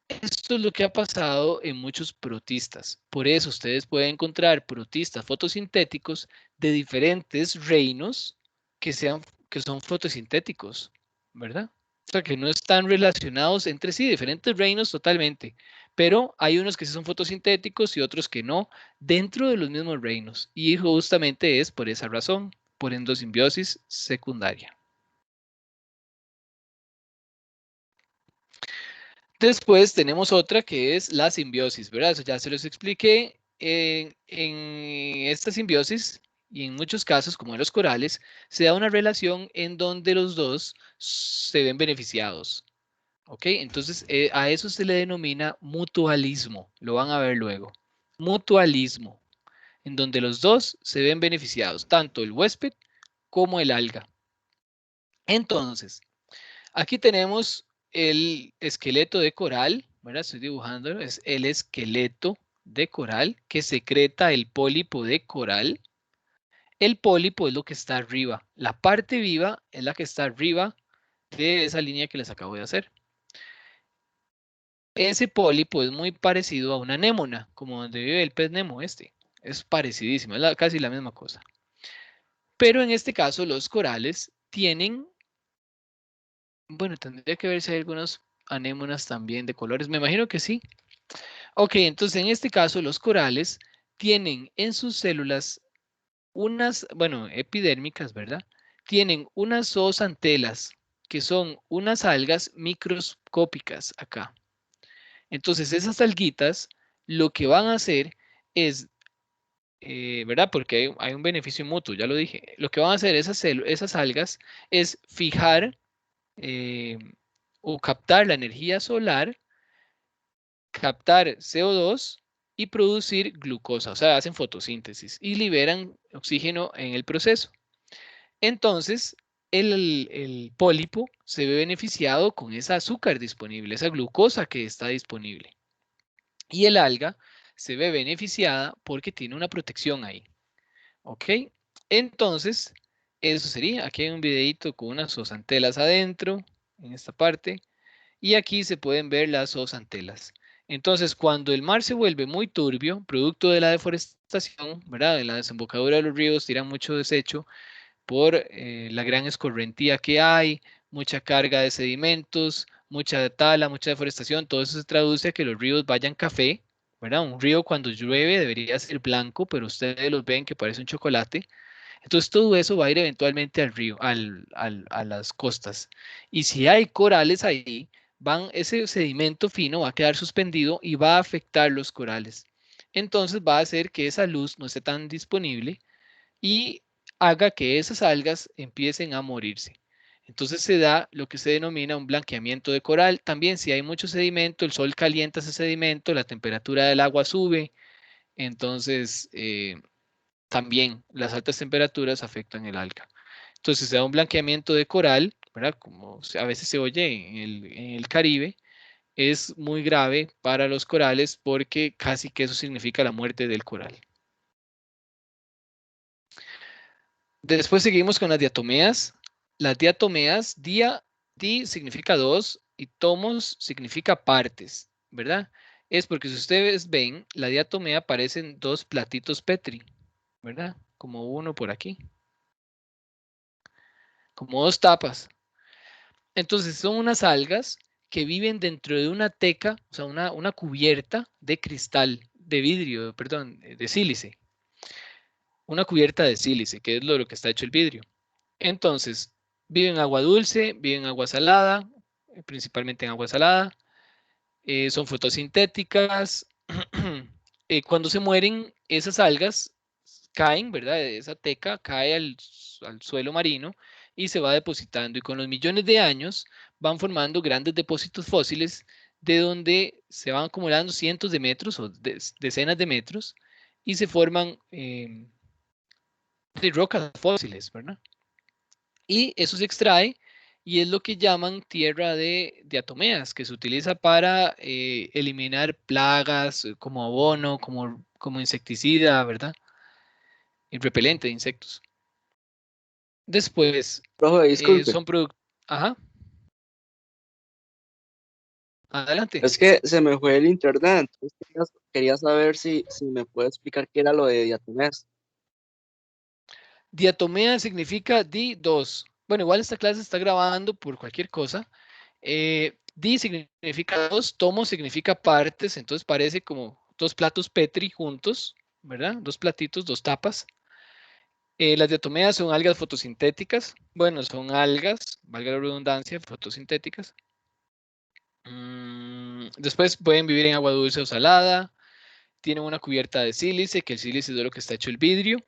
Esto es lo que ha pasado en muchos protistas. Por eso ustedes pueden encontrar protistas fotosintéticos de diferentes reinos que son fotosintéticos, ¿verdad? O sea, que no están relacionados entre sí, diferentes reinos totalmente. Pero hay unos que sí son fotosintéticos y otros que no, dentro de los mismos reinos. Y justamente es por esa razón, por endosimbiosis secundaria. Después tenemos otra que es la simbiosis, ¿verdad? Eso ya se los expliqué. En esta simbiosis, y en muchos casos, como en los corales, se da una relación en donde los dos se ven beneficiados. ¿Ok? Entonces, a eso se le denomina mutualismo. Lo van a ver luego. Mutualismo. en donde los dos se ven beneficiados, tanto el huésped como el alga. Entonces, aquí tenemos el esqueleto de coral, ¿verdad? Estoy dibujándolo, es el esqueleto de coral que secreta el pólipo de coral. El pólipo es lo que está arriba. La parte viva es la que está arriba de esa línea que les acabo de hacer. Ese pólipo es muy parecido a una anémona, como donde vive el pez Nemo este. Es parecidísimo, es casi la misma cosa. Pero en este caso los corales tienen, bueno, tendría que ver si hay algunas anémonas también de colores. Me imagino que sí. Ok, entonces en este caso los corales tienen en sus células unas, bueno, epidérmicas, ¿verdad? Tienen unas zooxantelas, que son unas algas microscópicas acá. Entonces esas alguitas lo que van a hacer es, ¿verdad? Porque hay un beneficio mutuo, ya lo dije. Lo que van a hacer esas algas es fijar eh, o captar la energía solar, captar CO2 y producir glucosa, o sea, hacen fotosíntesis y liberan oxígeno en el proceso. Entonces, el pólipo se ve beneficiado con esa azúcar disponible, esa glucosa que está disponible. Y el alga se ve beneficiada porque tiene una protección ahí. ¿Ok? Entonces, eso sería. Aquí hay un videito con unas zooxantelas adentro, en esta parte. Y aquí se pueden ver las zooxantelas. Entonces, cuando el mar se vuelve muy turbio, producto de la deforestación, ¿verdad? De la desembocadura de los ríos, tiran mucho desecho por la gran escorrentía que hay, mucha carga de sedimentos, mucha tala, mucha deforestación. Todo eso se traduce a que los ríos vayan café, ¿verdad? Un río cuando llueve debería ser blanco, pero ustedes los ven que parece un chocolate. Entonces todo eso va a ir eventualmente al río, a las costas. Y si hay corales ahí, ese sedimento fino va a quedar suspendido y va a afectar los corales. Entonces va a hacer que esa luz no esté tan disponible y haga que esas algas empiecen a morirse. Entonces se da lo que se denomina un blanqueamiento de coral. También si hay mucho sedimento, el sol calienta ese sedimento, la temperatura del agua sube, entonces también las altas temperaturas afectan el alga. Entonces se da un blanqueamiento de coral, ¿verdad? Como a veces se oye en el Caribe, es muy grave para los corales porque casi que eso significa la muerte del coral. Después seguimos con las diatomeas. Las diatomeas, di significa dos y tomos significa partes, ¿verdad? Es porque si ustedes ven, la diatomea parecen dos platitos Petri, ¿verdad? Como uno por aquí, como dos tapas. Entonces son unas algas que viven dentro de una teca, o sea, una cubierta de cristal, de vidrio, perdón, de sílice. Una cubierta de sílice, que es lo que está hecho el vidrio. Entonces, vive en agua dulce, vive en agua salada, principalmente en agua salada, son fotosintéticas. Cuando se mueren, esas algas caen, ¿verdad? Esa teca cae al suelo marino y se va depositando. Y con los millones de años van formando grandes depósitos fósiles de donde se van acumulando cientos de metros o decenas de metros y se forman de rocas fósiles, ¿verdad? Y eso se extrae y es lo que llaman tierra de diatomeas, que se utiliza para eliminar plagas como abono, como insecticida, ¿verdad? Y repelente de insectos. Después Profe, disculpe. son productos... Ajá. Adelante. Es que se me fue el internet, entonces quería saber si me puede explicar qué era lo de diatomeas. Diatomea significa di2. Bueno, igual esta clase está grabando por cualquier cosa. Di significa dos, tomo significa partes, entonces parece como dos platos Petri juntos, ¿verdad? Dos platitos, dos tapas. Las diatomeas son algas fotosintéticas. Bueno, son algas, valga la redundancia, fotosintéticas. Después pueden vivir en agua dulce o salada. Tienen una cubierta de sílice, que el sílice es de lo que está hecho el vidrio,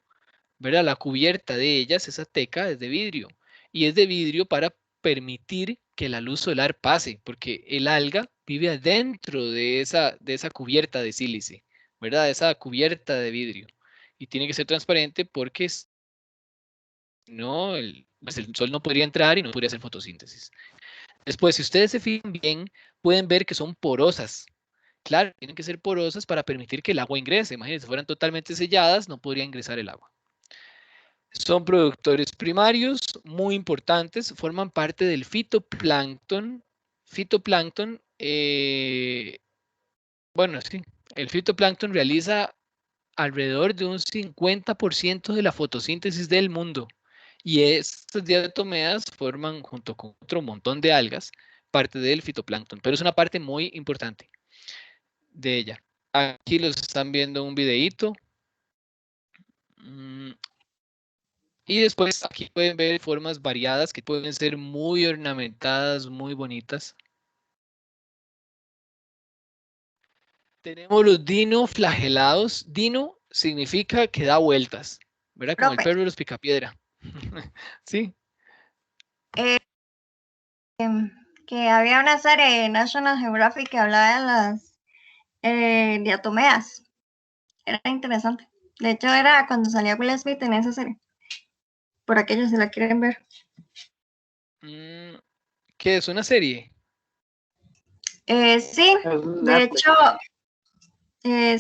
¿verdad? La cubierta de ellas, esa teca, es de vidrio. Y es de vidrio para permitir que la luz solar pase, porque el alga vive adentro de esa cubierta de sílice, ¿verdad? Esa cubierta de vidrio, Y tiene que ser transparente porque si no, pues el sol no podría entrar y no podría hacer fotosíntesis. Después, si ustedes se fijan bien, pueden ver que son porosas. Claro, tienen que ser porosas para permitir que el agua ingrese. Imagínense, si fueran totalmente selladas, no podría ingresar el agua. Son productores primarios muy importantes, forman parte del fitoplancton. Fitoplancton, bueno, sí, el fitoplancton realiza alrededor de un 50% de la fotosíntesis del mundo. Y estas diatomeas forman, junto con otro montón de algas, parte del fitoplancton, pero es una parte muy importante de ella. Aquí los están viendo un videíto. Y después aquí pueden ver formas variadas que pueden ser muy ornamentadas, muy bonitas. Tenemos los dinoflagelados. Dino significa que da vueltas, ¿verdad? Como el Profe, perro de los picapiedra. Sí. que había una serie de National Geographic que hablaba de las diatomeas. Era interesante. De hecho, era cuando salía Will Smith en esa serie. Por aquellos si la quieren ver. ¿Qué es una serie? Sí, Es un de Netflix. hecho,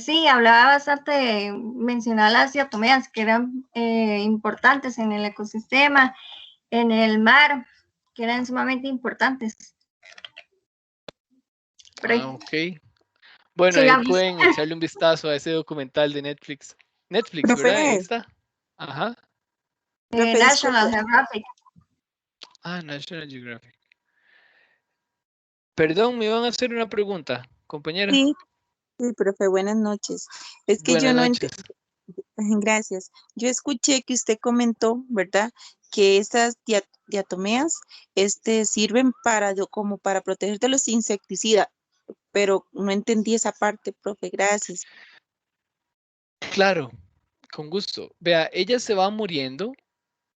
sí, hablaba bastante, mencionaba las diatomeas que eran importantes en el ecosistema, en el mar, que eran sumamente importantes. Ok. Bueno, ahí Sigamos. pueden echarle un vistazo a ese documental de Netflix. Netflix, ¿verdad? Ahí Profe, está. Ajá. profe, National disculpe. Geographic. National Geographic. Perdón, me iban a hacer una pregunta, compañera. Sí, sí, profe, buenas noches. Es que yo Buenas no noches. gracias. Yo escuché que usted comentó, ¿verdad? Que estas diatomeas sirven como para proteger de los insecticidas, pero no entendí esa parte, profe, gracias. Claro, con gusto. Vea, ellas se van muriendo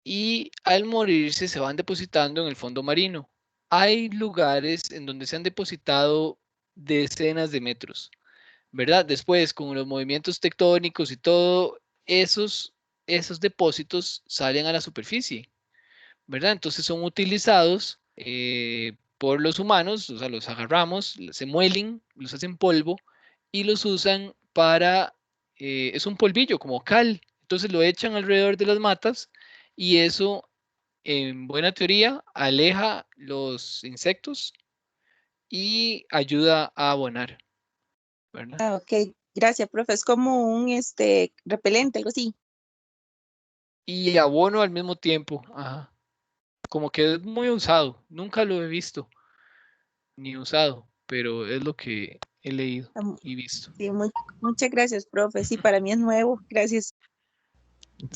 y al morirse se van depositando en el fondo marino. Hay lugares en donde se han depositado decenas de metros, ¿verdad? Después, con los movimientos tectónicos y todo, esos depósitos salen a la superficie, ¿verdad? Entonces son utilizados por los humanos, o sea, los agarramos, se muelen, los hacen polvo y los usan para, es un polvillo como cal, entonces lo echan alrededor de las matas y eso, en buena teoría, aleja los insectos y ayuda a abonar, ¿verdad? Ah, ok, gracias, profe. Es como un repelente, algo así. Y abono al mismo tiempo, ajá. Como que es muy usado, nunca lo he visto ni usado, pero es lo que he leído Ah, y visto. sí, muchas gracias, profe. Sí, para mí es nuevo. Gracias.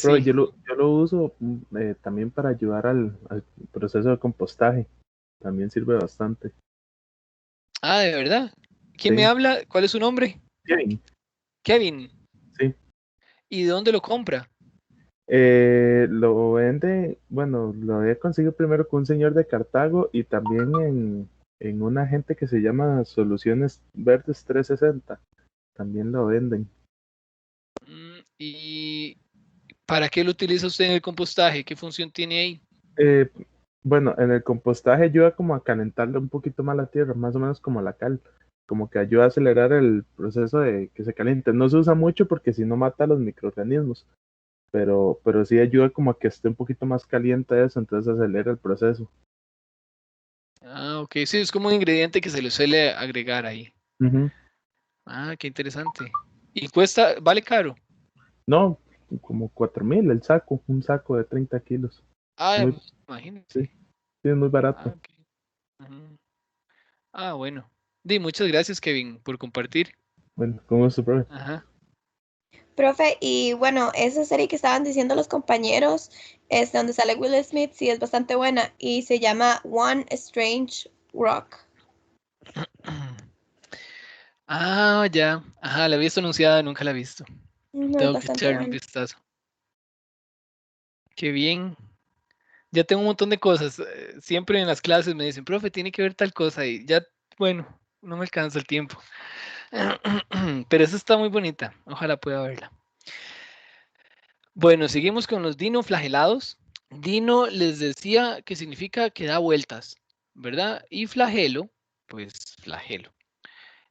Pero Sí. yo lo uso también para ayudar al proceso de compostaje. También sirve bastante. ¿De verdad? ¿Quién me Sí. habla? ¿Cuál es su nombre? Kevin, Kevin. sí. ¿Y de dónde lo compra? Lo vende, bueno, lo he conseguido primero con un señor de Cartago y también en una gente que se llama Soluciones Verdes 360. También lo venden. ¿Y para qué lo utiliza usted en el compostaje? ¿Qué función tiene ahí? Eh, bueno, en el compostaje ayuda como a calentarle un poquito más la tierra, más o menos como la cal, como que ayuda a acelerar el proceso de que se caliente. No se usa mucho porque si no mata a los microorganismos, pero sí ayuda como a que esté un poquito más caliente eso, entonces acelera el proceso. Ok, sí, es como un ingrediente que se le suele agregar ahí. Ujú. Qué interesante. ¿Y cuesta, vale caro? No, como 4.000 el saco, un saco de 30 kilos. Muy, sí, Imagínense. sí, es muy barato. Ok. Ujú. Bueno. Muchas gracias, Kevin, por compartir. Bueno, con gusto, profe. Ajá. Profe, y bueno, esa serie que estaban diciendo los compañeros, donde sale Will Smith, sí es bastante buena y se llama One Strange Rock. Ya. Ajá, la he visto anunciada, nunca la he visto. No, es Tengo que bastante echarle un buena. vistazo. Qué bien. Ya tengo un montón de cosas. Siempre en las clases me dicen, profe, tiene que ver tal cosa y ya, bueno, no me alcanza el tiempo. Pero esa está muy bonita. Ojalá pueda verla. Bueno, seguimos con los dinoflagelados. Dino les decía que significa que da vueltas, ¿verdad? Y flagelo, pues flagelo.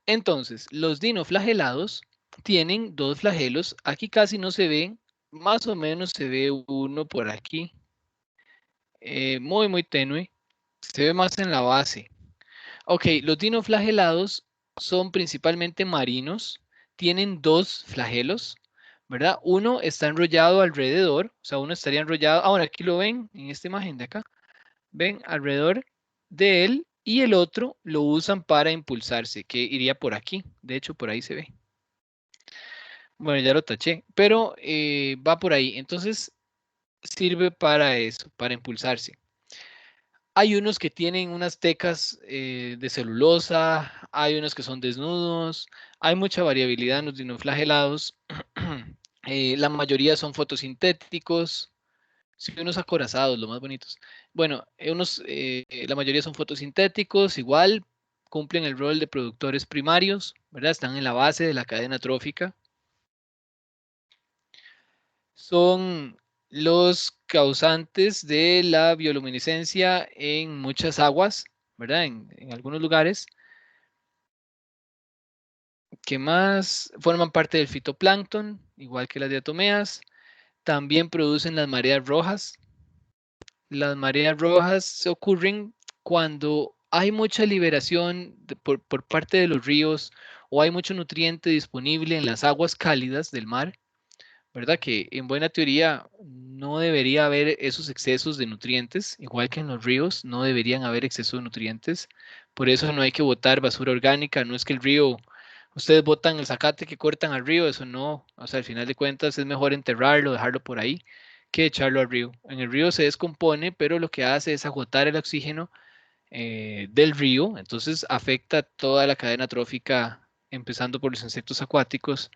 Entonces, los dinoflagelados tienen dos flagelos. Aquí casi no se ven, más o menos se ve uno por aquí, muy, muy tenue. Se ve más en la base. Ok, los dinoflagelados son principalmente marinos. Tienen dos flagelos, ¿verdad? Uno está enrollado alrededor, o sea, uno estaría enrollado. Ahora, aquí lo ven en esta imagen de acá. Ven alrededor de él y el otro lo usan para impulsarse, que iría por aquí. De hecho, por ahí se ve. Bueno, ya lo taché, pero va por ahí. Entonces, sirve para eso, para impulsarse. Hay unos que tienen unas tecas de celulosa, hay unos que son desnudos, hay mucha variabilidad en los dinoflagelados. La mayoría son fotosintéticos, sí, unos acorazados, los más bonitos. Bueno, la mayoría son fotosintéticos, igual cumplen el rol de productores primarios, ¿verdad? Están en la base de la cadena trófica. Son los causantes de la bioluminiscencia en muchas aguas, ¿verdad? En algunos lugares. ¿Qué más? Forman parte del fitoplancton, igual que las diatomeas. También producen las mareas rojas. Las mareas rojas se ocurren cuando hay mucha liberación por parte de los ríos o hay mucho nutriente disponible en las aguas cálidas del mar, ¿verdad? Que en buena teoría no debería haber esos excesos de nutrientes, igual que en los ríos no deberían haber exceso de nutrientes. Por eso no hay que botar basura orgánica, no es que el río, ustedes botan el zacate que cortan al río, eso no, o sea, al final de cuentas es mejor enterrarlo, dejarlo por ahí, que echarlo al río. En el río se descompone, pero lo que hace es agotar el oxígeno del río, entonces afecta toda la cadena trófica, empezando por los insectos acuáticos.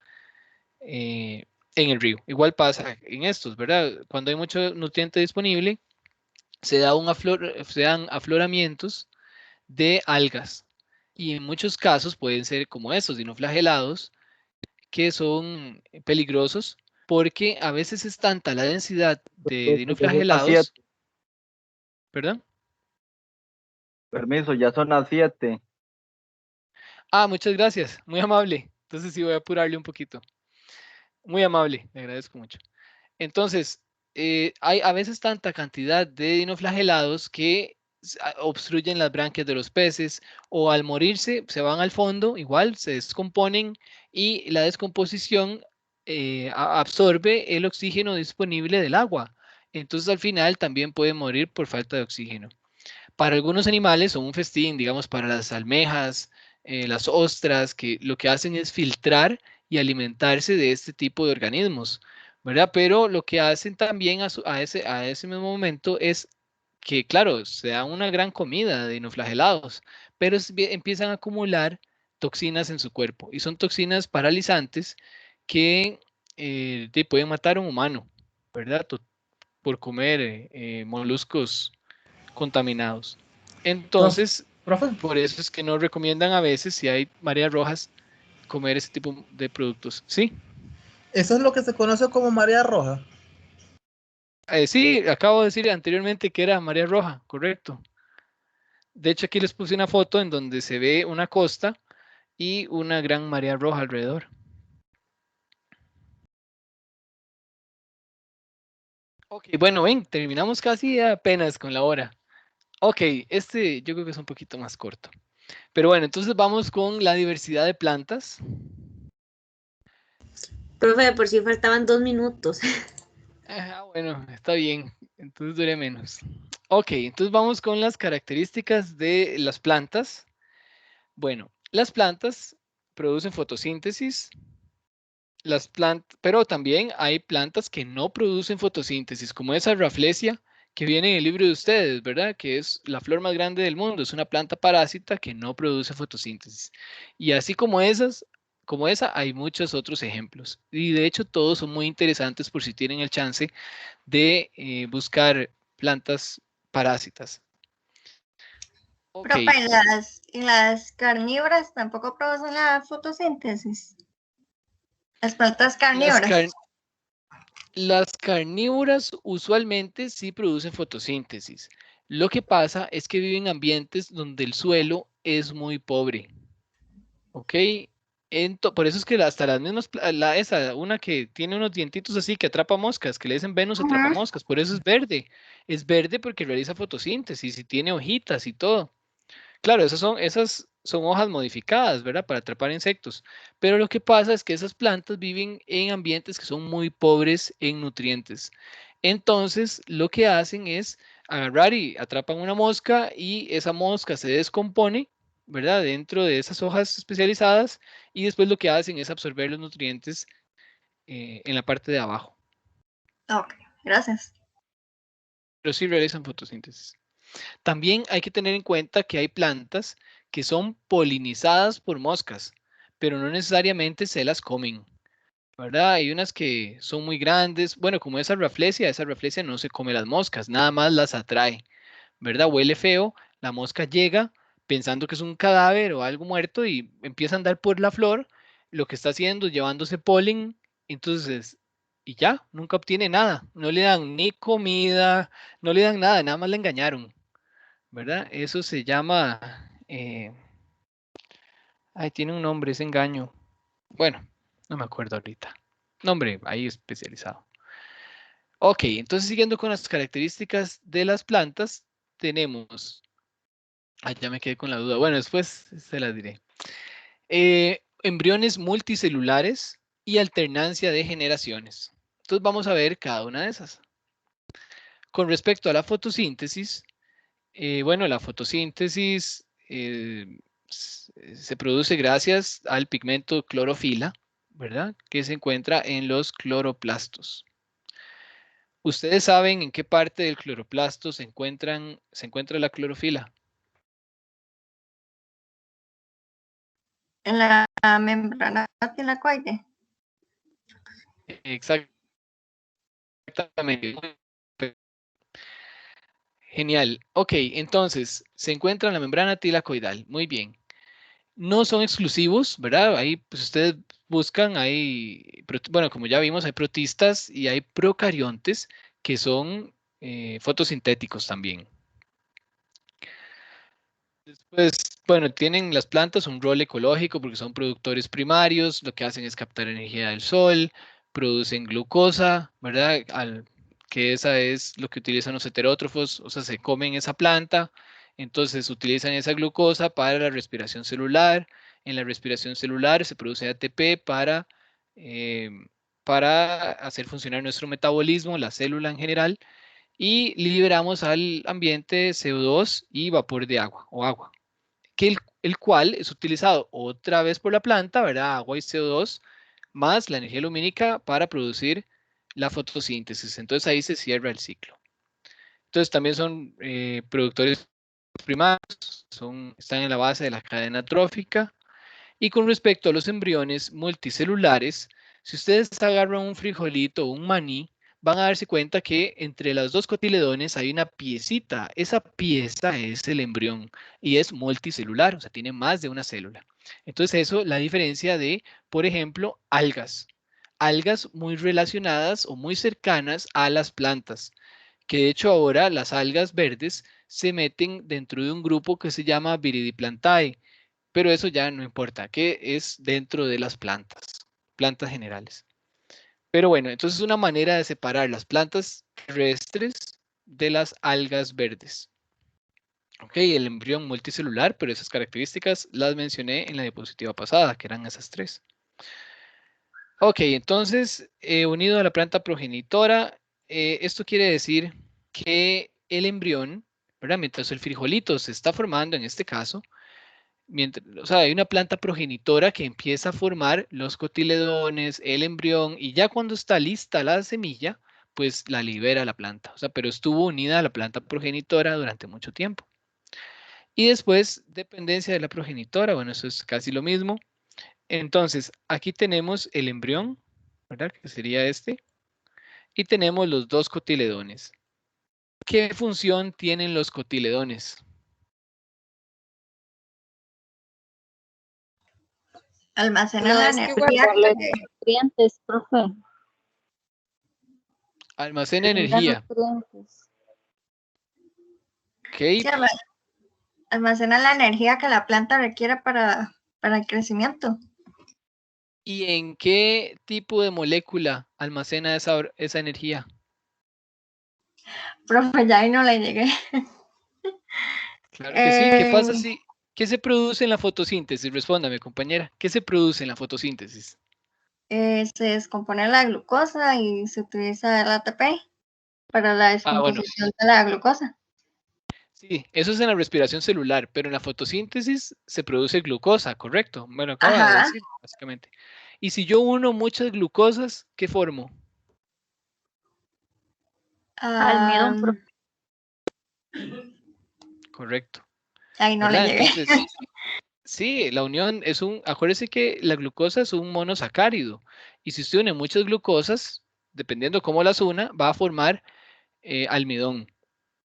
eh, en el río. Igual pasa en estos, ¿verdad? Cuando hay mucho nutriente disponible, se dan afloramientos de algas. Y en muchos casos pueden ser como estos, dinoflagelados, que son peligrosos porque a veces es tanta la densidad de Ya son las 7. dinoflagelados, ¿perdón? Permiso, ya son las 7. Ah, muchas gracias, muy amable. Entonces sí voy a apurarle un poquito. Muy amable, le agradezco mucho. Entonces, hay a veces tanta cantidad de dinoflagelados que obstruyen las branquias de los peces o al morirse se van al fondo, igual se descomponen y la descomposición absorbe el oxígeno disponible del agua. Entonces al final también pueden morir por falta de oxígeno. Para algunos animales son un festín, digamos para las almejas, las ostras, que lo que hacen es filtrar y alimentarse de este tipo de organismos, ¿verdad? Pero lo que hacen también a ese mismo momento es que, claro, se da una gran comida de dinoflagelados, pero empiezan a acumular toxinas en su cuerpo y son toxinas paralizantes que pueden matar a un humano, ¿verdad? Por comer moluscos contaminados. Entonces, Profe, por eso es que no recomiendan a veces, si hay mareas rojas, comer ese tipo de productos. ¿Sí? eso es lo que se conoce como marea roja. Sí, acabo de decir anteriormente que era marea roja, correcto. De hecho, aquí les puse una foto en donde se ve una costa y una gran marea roja alrededor. Ok, bueno, ven, terminamos casi apenas con la hora. Ok, este yo creo que es un poquito más corto. Pero bueno, entonces vamos con la diversidad de plantas. Profe, por si faltaban 2 minutos. Bueno, está bien, entonces dure menos. Ok, entonces vamos con las características de las plantas. Bueno, las plantas producen fotosíntesis, pero también hay plantas que no producen fotosíntesis, como esa Rafflesia que viene en el libro de ustedes, ¿verdad? Que es la flor más grande del mundo, es una planta parásita que no produce fotosíntesis. Y así como esa, hay muchos otros ejemplos. Y de hecho, todos son muy interesantes por si tienen el chance de buscar plantas parásitas. Ok, Pero las carnívoras tampoco producen la fotosíntesis. Las plantas carnívoras. Las carnívoras usualmente sí producen fotosíntesis. Lo que pasa es que viven en ambientes donde el suelo es muy pobre. ¿Ok? Por eso es que hasta las mismas, una que tiene unos dientitos así que atrapa moscas, que le dicen Venus atrapa Ujú. moscas, por eso es verde. Es verde porque realiza fotosíntesis y tiene hojitas y todo. Claro, esas son hojas modificadas, ¿verdad? Para atrapar insectos. Pero lo que pasa es que esas plantas viven en ambientes que son muy pobres en nutrientes. Entonces, lo que hacen es agarrar y atrapan una mosca y esa mosca se descompone, ¿verdad? Dentro de esas hojas especializadas y después lo que hacen es absorber los nutrientes en la parte de abajo. Ok, gracias. Pero sí realizan fotosíntesis. También hay que tener en cuenta que hay plantas que son polinizadas por moscas, pero no necesariamente se las comen, ¿verdad? Hay unas que son muy grandes, bueno, como esa Rafflesia no se come las moscas, nada más las atrae, ¿verdad? Huele feo, la mosca llega pensando que es un cadáver o algo muerto y empieza a andar por la flor, lo que está haciendo es llevándose polen, entonces, y ya, nunca obtiene nada, no le dan ni comida, no le dan nada, nada más le engañaron. ¿Verdad? Eso se llama, tiene un nombre, ese engaño. Bueno, no me acuerdo ahorita. Nombre ahí especializado. Ok, entonces siguiendo con las características de las plantas, tenemos, ya me quedé con la duda. Bueno, después se las diré. Embriones multicelulares y alternancia de generaciones. Entonces vamos a ver cada una de esas. Con respecto a la fotosíntesis, bueno, la fotosíntesis se produce gracias al pigmento clorofila, ¿verdad? Que se encuentra en los cloroplastos. ¿Ustedes saben en qué parte del cloroplasto se encuentra la clorofila? En la membrana tilacoide. Exactamente. Genial. Ok, entonces se encuentra en la membrana tilacoidal. Muy bien. No son exclusivos, ¿verdad? Ahí pues ustedes buscan, bueno, como ya vimos, hay protistas y hay procariontes que son fotosintéticos también. Después, bueno, tienen las plantas un rol ecológico porque son productores primarios, lo que hacen es captar energía del sol, producen glucosa, ¿verdad? Que esa es lo que utilizan los heterótrofos, o sea, se comen esa planta, entonces utilizan esa glucosa para la respiración celular. En la respiración celular se produce ATP eh, para hacer funcionar nuestro metabolismo, la célula en general, y liberamos al ambiente CO2 y vapor de agua o agua que el cual es utilizado otra vez por la planta, ¿verdad? Agua y CO2, más la energía lumínica para producir la fotosíntesis. Entonces ahí se cierra el ciclo. Entonces también son productores primarios, están en la base de la cadena trófica. Y con respecto a los embriones multicelulares, si ustedes agarran un frijolito o un maní, van a darse cuenta que entre las dos cotiledones hay una piecita. Esa pieza es el embrión y es multicelular, o sea, tiene más de una célula. Entonces eso la diferencia de, por ejemplo, algas. Algas muy relacionadas o muy cercanas a las plantas, que de hecho ahora las algas verdes se meten dentro de un grupo que se llama Viridiplantae, pero eso ya no importa, que es dentro de las plantas generales. Pero bueno, entonces es una manera de separar las plantas terrestres de las algas verdes. Ok, el embrión multicelular, pero esas características las mencioné en la diapositiva pasada, que eran esas tres. Ok, entonces, unido a la planta progenitora, esto quiere decir que el embrión, ¿verdad? Mientras el frijolito se está formando, en este caso, o sea, hay una planta progenitora que empieza a formar los cotiledones, el embrión, y ya cuando está lista la semilla, pues la libera la planta. O sea, pero estuvo unida a la planta progenitora durante mucho tiempo. Y después, dependencia de la progenitora, bueno, eso es casi lo mismo. Entonces, aquí tenemos el embrión, ¿verdad? Que sería este. Y tenemos los dos cotiledones. ¿Qué función tienen los cotiledones? Almacenan No, la es que energía guardar los que... nutrientes, profe. Almacena Los energía. nutrientes. Ok. Sí, almacena la energía que la planta requiere para el crecimiento. ¿Y en qué tipo de molécula almacena esa energía? Profe, ya ahí no le llegué. Claro que sí. ¿Qué pasa si... ¿Qué se produce en la fotosíntesis? Respóndame, compañera. ¿Qué se produce en la fotosíntesis? Se descompone la glucosa y se utiliza el ATP para la Bueno. descomposición de la glucosa. Sí, eso es en la respiración celular, pero en la fotosíntesis se produce glucosa, ¿correcto? Bueno, acaba de decir, básicamente. Y si yo uno muchas glucosas, ¿qué formo? Almidón, profe. Correcto. Ahí no le llegué. Entonces, sí, la unión es acuérdese que la glucosa es un monosacárido. Y si usted une muchas glucosas, dependiendo cómo las una, va a formar almidón,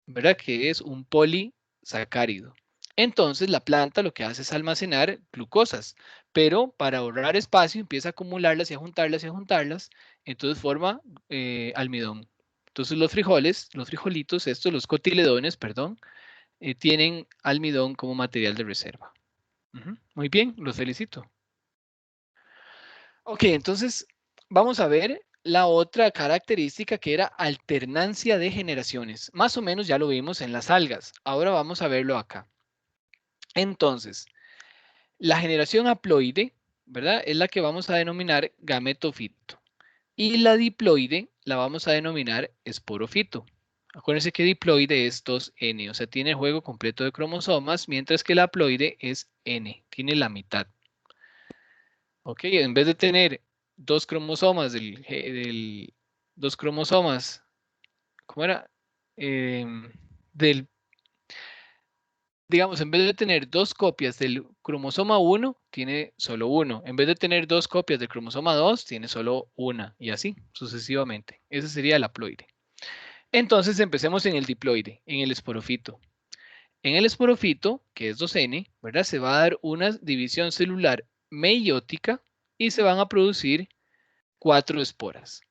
¿verdad? Que es un polisacárido. Entonces la planta lo que hace es almacenar glucosas, pero para ahorrar espacio empieza a acumularlas y a juntarlas y a juntarlas, entonces forma almidón. Entonces los frijolitos, los cotiledones, perdón, tienen almidón como material de reserva. Muy bien, los felicito. Ok, entonces vamos a ver la otra característica que era alternancia de generaciones. Más o menos ya lo vimos en las algas. Ahora vamos a verlo acá. Entonces, la generación haploide, ¿verdad? Es la que vamos a denominar gametofito. Y la diploide la vamos a denominar esporofito. Acuérdense que diploide es 2N, o sea, tiene el juego completo de cromosomas, mientras que la haploide es N, tiene la mitad. Ok, en vez de tener dos cromosomas dos cromosomas, ¿cómo era? Digamos, en vez de tener dos copias del cromosoma 1, tiene solo uno. En vez de tener dos copias del cromosoma 2, tiene solo una. Y así, sucesivamente. Ese sería el haploide. Entonces, empecemos en el diploide, en el esporofito. En el esporofito, que es 2N, ¿verdad? Se va a dar una división celular meiótica y se van a producir 4 esporas.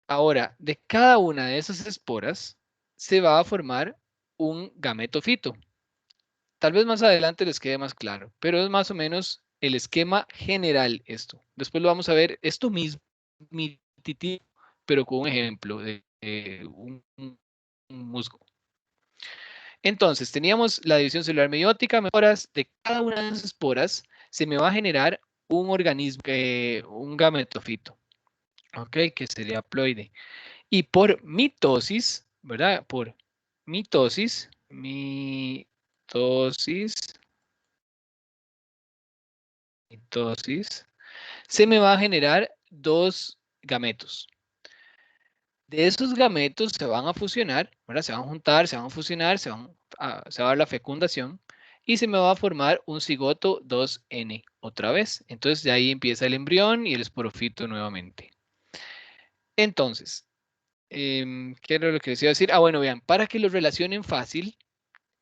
Ahora, de cada una de esas esporas se va a formar un gametofito. Tal vez más adelante les quede más claro, pero es más o menos el esquema general esto. Después lo vamos a ver esto mismo, pero con un ejemplo de un musgo. Entonces, teníamos la división celular meiótica, esporas. De cada una de esas esporas se me va a generar un organismo, un gametofito, ¿ok? Que sería haploide. Y por mitosis, ¿verdad? Por mitosis, se me va a generar dos gametos. De esos gametos se van a fusionar, ¿verdad? Se van a juntar, se van a fusionar, se va a dar la fecundación y se me va a formar un cigoto 2N otra vez. Entonces de ahí empieza el embrión y el esporofito nuevamente. Entonces, ¿qué era lo que les iba a decir? Bueno, vean, para que los relacionen fácil,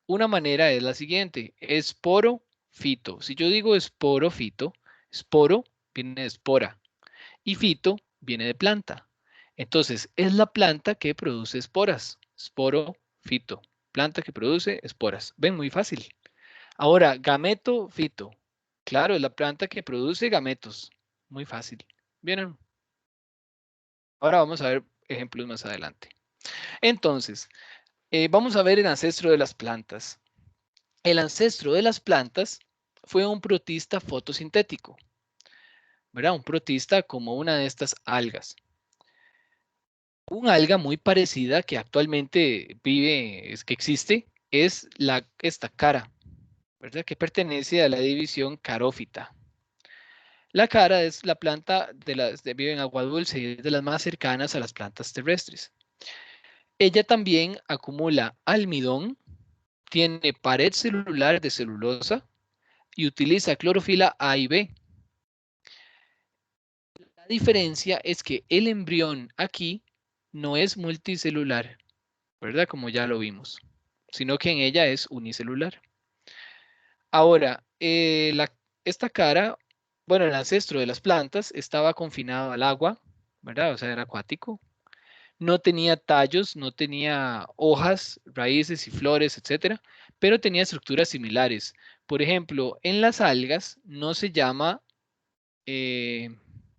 una manera es la siguiente, esporofito. Si yo digo esporofito, esporo viene de espora y fito viene de planta. Entonces, es la planta que produce esporas. Esporofito, planta que produce esporas. ¿Ven? Muy fácil. Ahora, gametofito. Claro, es la planta que produce gametos. Muy fácil. ¿Vieron? Ahora vamos a ver ejemplos más adelante. Entonces, vamos a ver el ancestro de las plantas. El ancestro de las plantas fue un protista fotosintético, ¿verdad? Un protista como una de estas algas. Un alga muy parecida que actualmente que existe, es esta cara, ¿verdad? Que pertenece a la división carófita. La cara es la planta vive en agua dulce y es de las más cercanas a las plantas terrestres. Ella también acumula almidón, tiene pared celular de celulosa y utiliza clorofila A y B. La diferencia es que el embrión aquí no es multicelular, ¿verdad? Como ya lo vimos, sino que en ella es unicelular. Ahora, esta cara, bueno, el ancestro de las plantas estaba confinado al agua, ¿verdad? O sea, era acuático. No tenía tallos, no tenía hojas, raíces y flores, etcétera, pero tenía estructuras similares. Por ejemplo, en las algas no se llama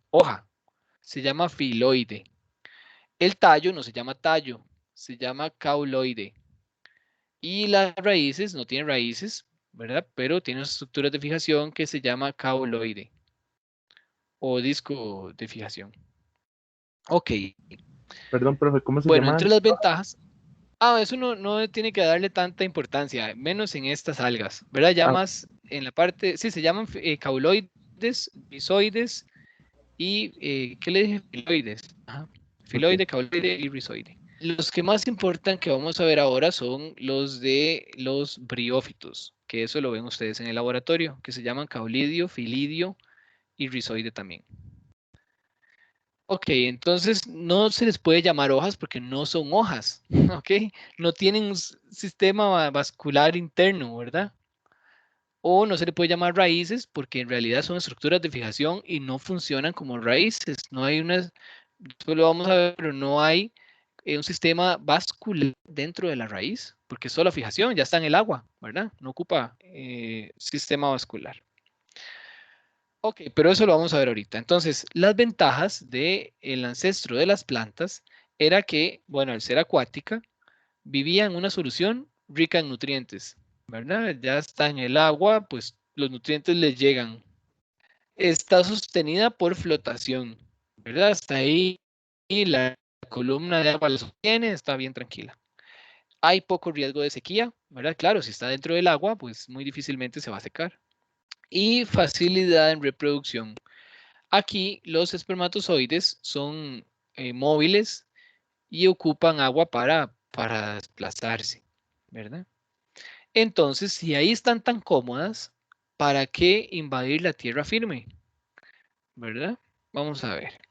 hoja, se llama filoide. El tallo no se llama tallo, se llama cauloide. Y las raíces no tienen raíces, ¿verdad? Pero tienen estructuras de fijación que se llama cauloide o disco de fijación. Ok. Perdón, profe, ¿cómo se Bueno, llama? entre las ventajas. Eso no tiene que darle tanta importancia, menos en estas algas, ¿verdad? Ya Ah, más en la parte, sí, se llaman cauloides, rizoides y, ¿qué le dije? Filoides. Ajá. ok. Filoide, cauloide y rizoide. Los que más importan que vamos a ver ahora son los de los briófitos, que eso lo ven ustedes en el laboratorio, que se llaman caulidio, filidio y rizoide también. Ok, entonces no se les puede llamar hojas porque no son hojas, ok, no tienen un sistema vascular interno, ¿verdad? O no se le puede llamar raíces porque en realidad son estructuras de fijación y no funcionan como raíces. No hay unas, después lo vamos a ver, pero no hay un sistema vascular dentro de la raíz, porque es solo fijación, ya está en el agua, ¿verdad? No ocupa sistema vascular. Ok, pero eso lo vamos a ver ahorita. Entonces, las ventajas del ancestro de las plantas era que, bueno, al ser acuática, vivía en una solución rica en nutrientes, ¿verdad? Ya está en el agua, pues los nutrientes les llegan. Está sostenida por flotación, ¿verdad? Hasta ahí y la columna de agua la sostiene, está bien tranquila. Hay poco riesgo de sequía, ¿verdad? Claro, si está dentro del agua, pues muy difícilmente se va a secar. Y facilidad en reproducción. Aquí los espermatozoides son móviles y ocupan agua para desplazarse, ¿verdad? Entonces, si ahí están tan cómodas, ¿para qué invadir la tierra firme? ¿Verdad? Vamos a ver.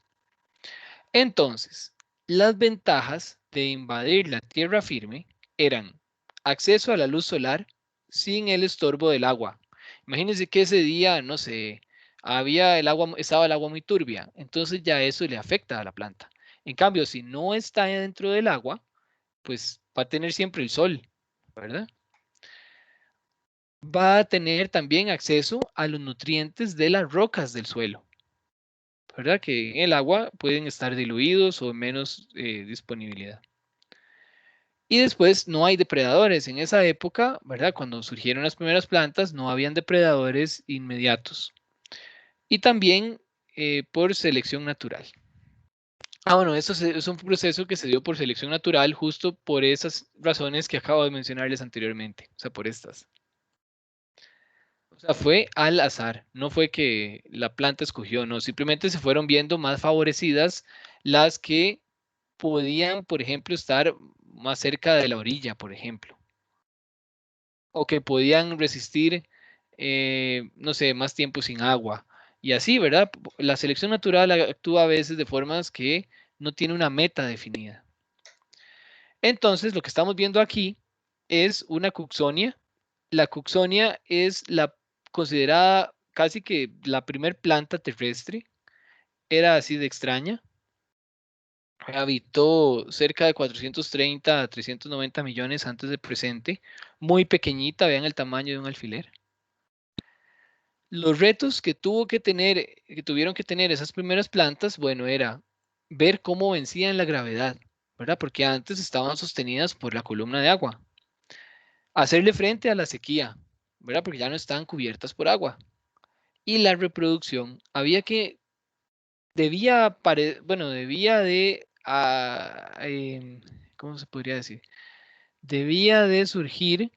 Entonces, las ventajas de invadir la tierra firme eran acceso a la luz solar sin el estorbo del agua. Imagínense que ese día, no sé, estaba el agua muy turbia, entonces ya eso le afecta a la planta. En cambio, si no está dentro del agua, pues va a tener siempre el sol, ¿verdad? Va a tener también acceso a los nutrientes de las rocas del suelo, ¿verdad? Que en el agua pueden estar diluidos o menos disponibilidad. Y después no hay depredadores. En esa época, ¿verdad? Cuando surgieron las primeras plantas, no habían depredadores inmediatos. Y también por selección natural. Bueno, es un proceso que se dio por selección natural justo por esas razones que acabo de mencionarles anteriormente. O sea, por estas. O sea, fue al azar, no fue que la planta escogió, no, simplemente se fueron viendo más favorecidas las que podían, por ejemplo, estar más cerca de la orilla, por ejemplo, o que podían resistir, no sé, más tiempo sin agua. Y así, ¿verdad? La selección natural actúa a veces de formas que no tiene una meta definida. Entonces, lo que estamos viendo aquí es una Cooksonia. La Cooksonia es la considerada casi que la primer planta terrestre. Era así de extraña. Habitó cerca de 430 a 390 millones antes del presente. Muy pequeñita, vean el tamaño de un alfiler. Los retos que tuvieron que tener esas primeras plantas, bueno, era ver cómo vencían la gravedad, ¿verdad? Porque antes estaban sostenidas por la columna de agua. Hacerle frente a la sequía, ¿verdad? Porque ya no estaban cubiertas por agua. Y la reproducción, debía de, ¿cómo se podría decir? Debía de surgir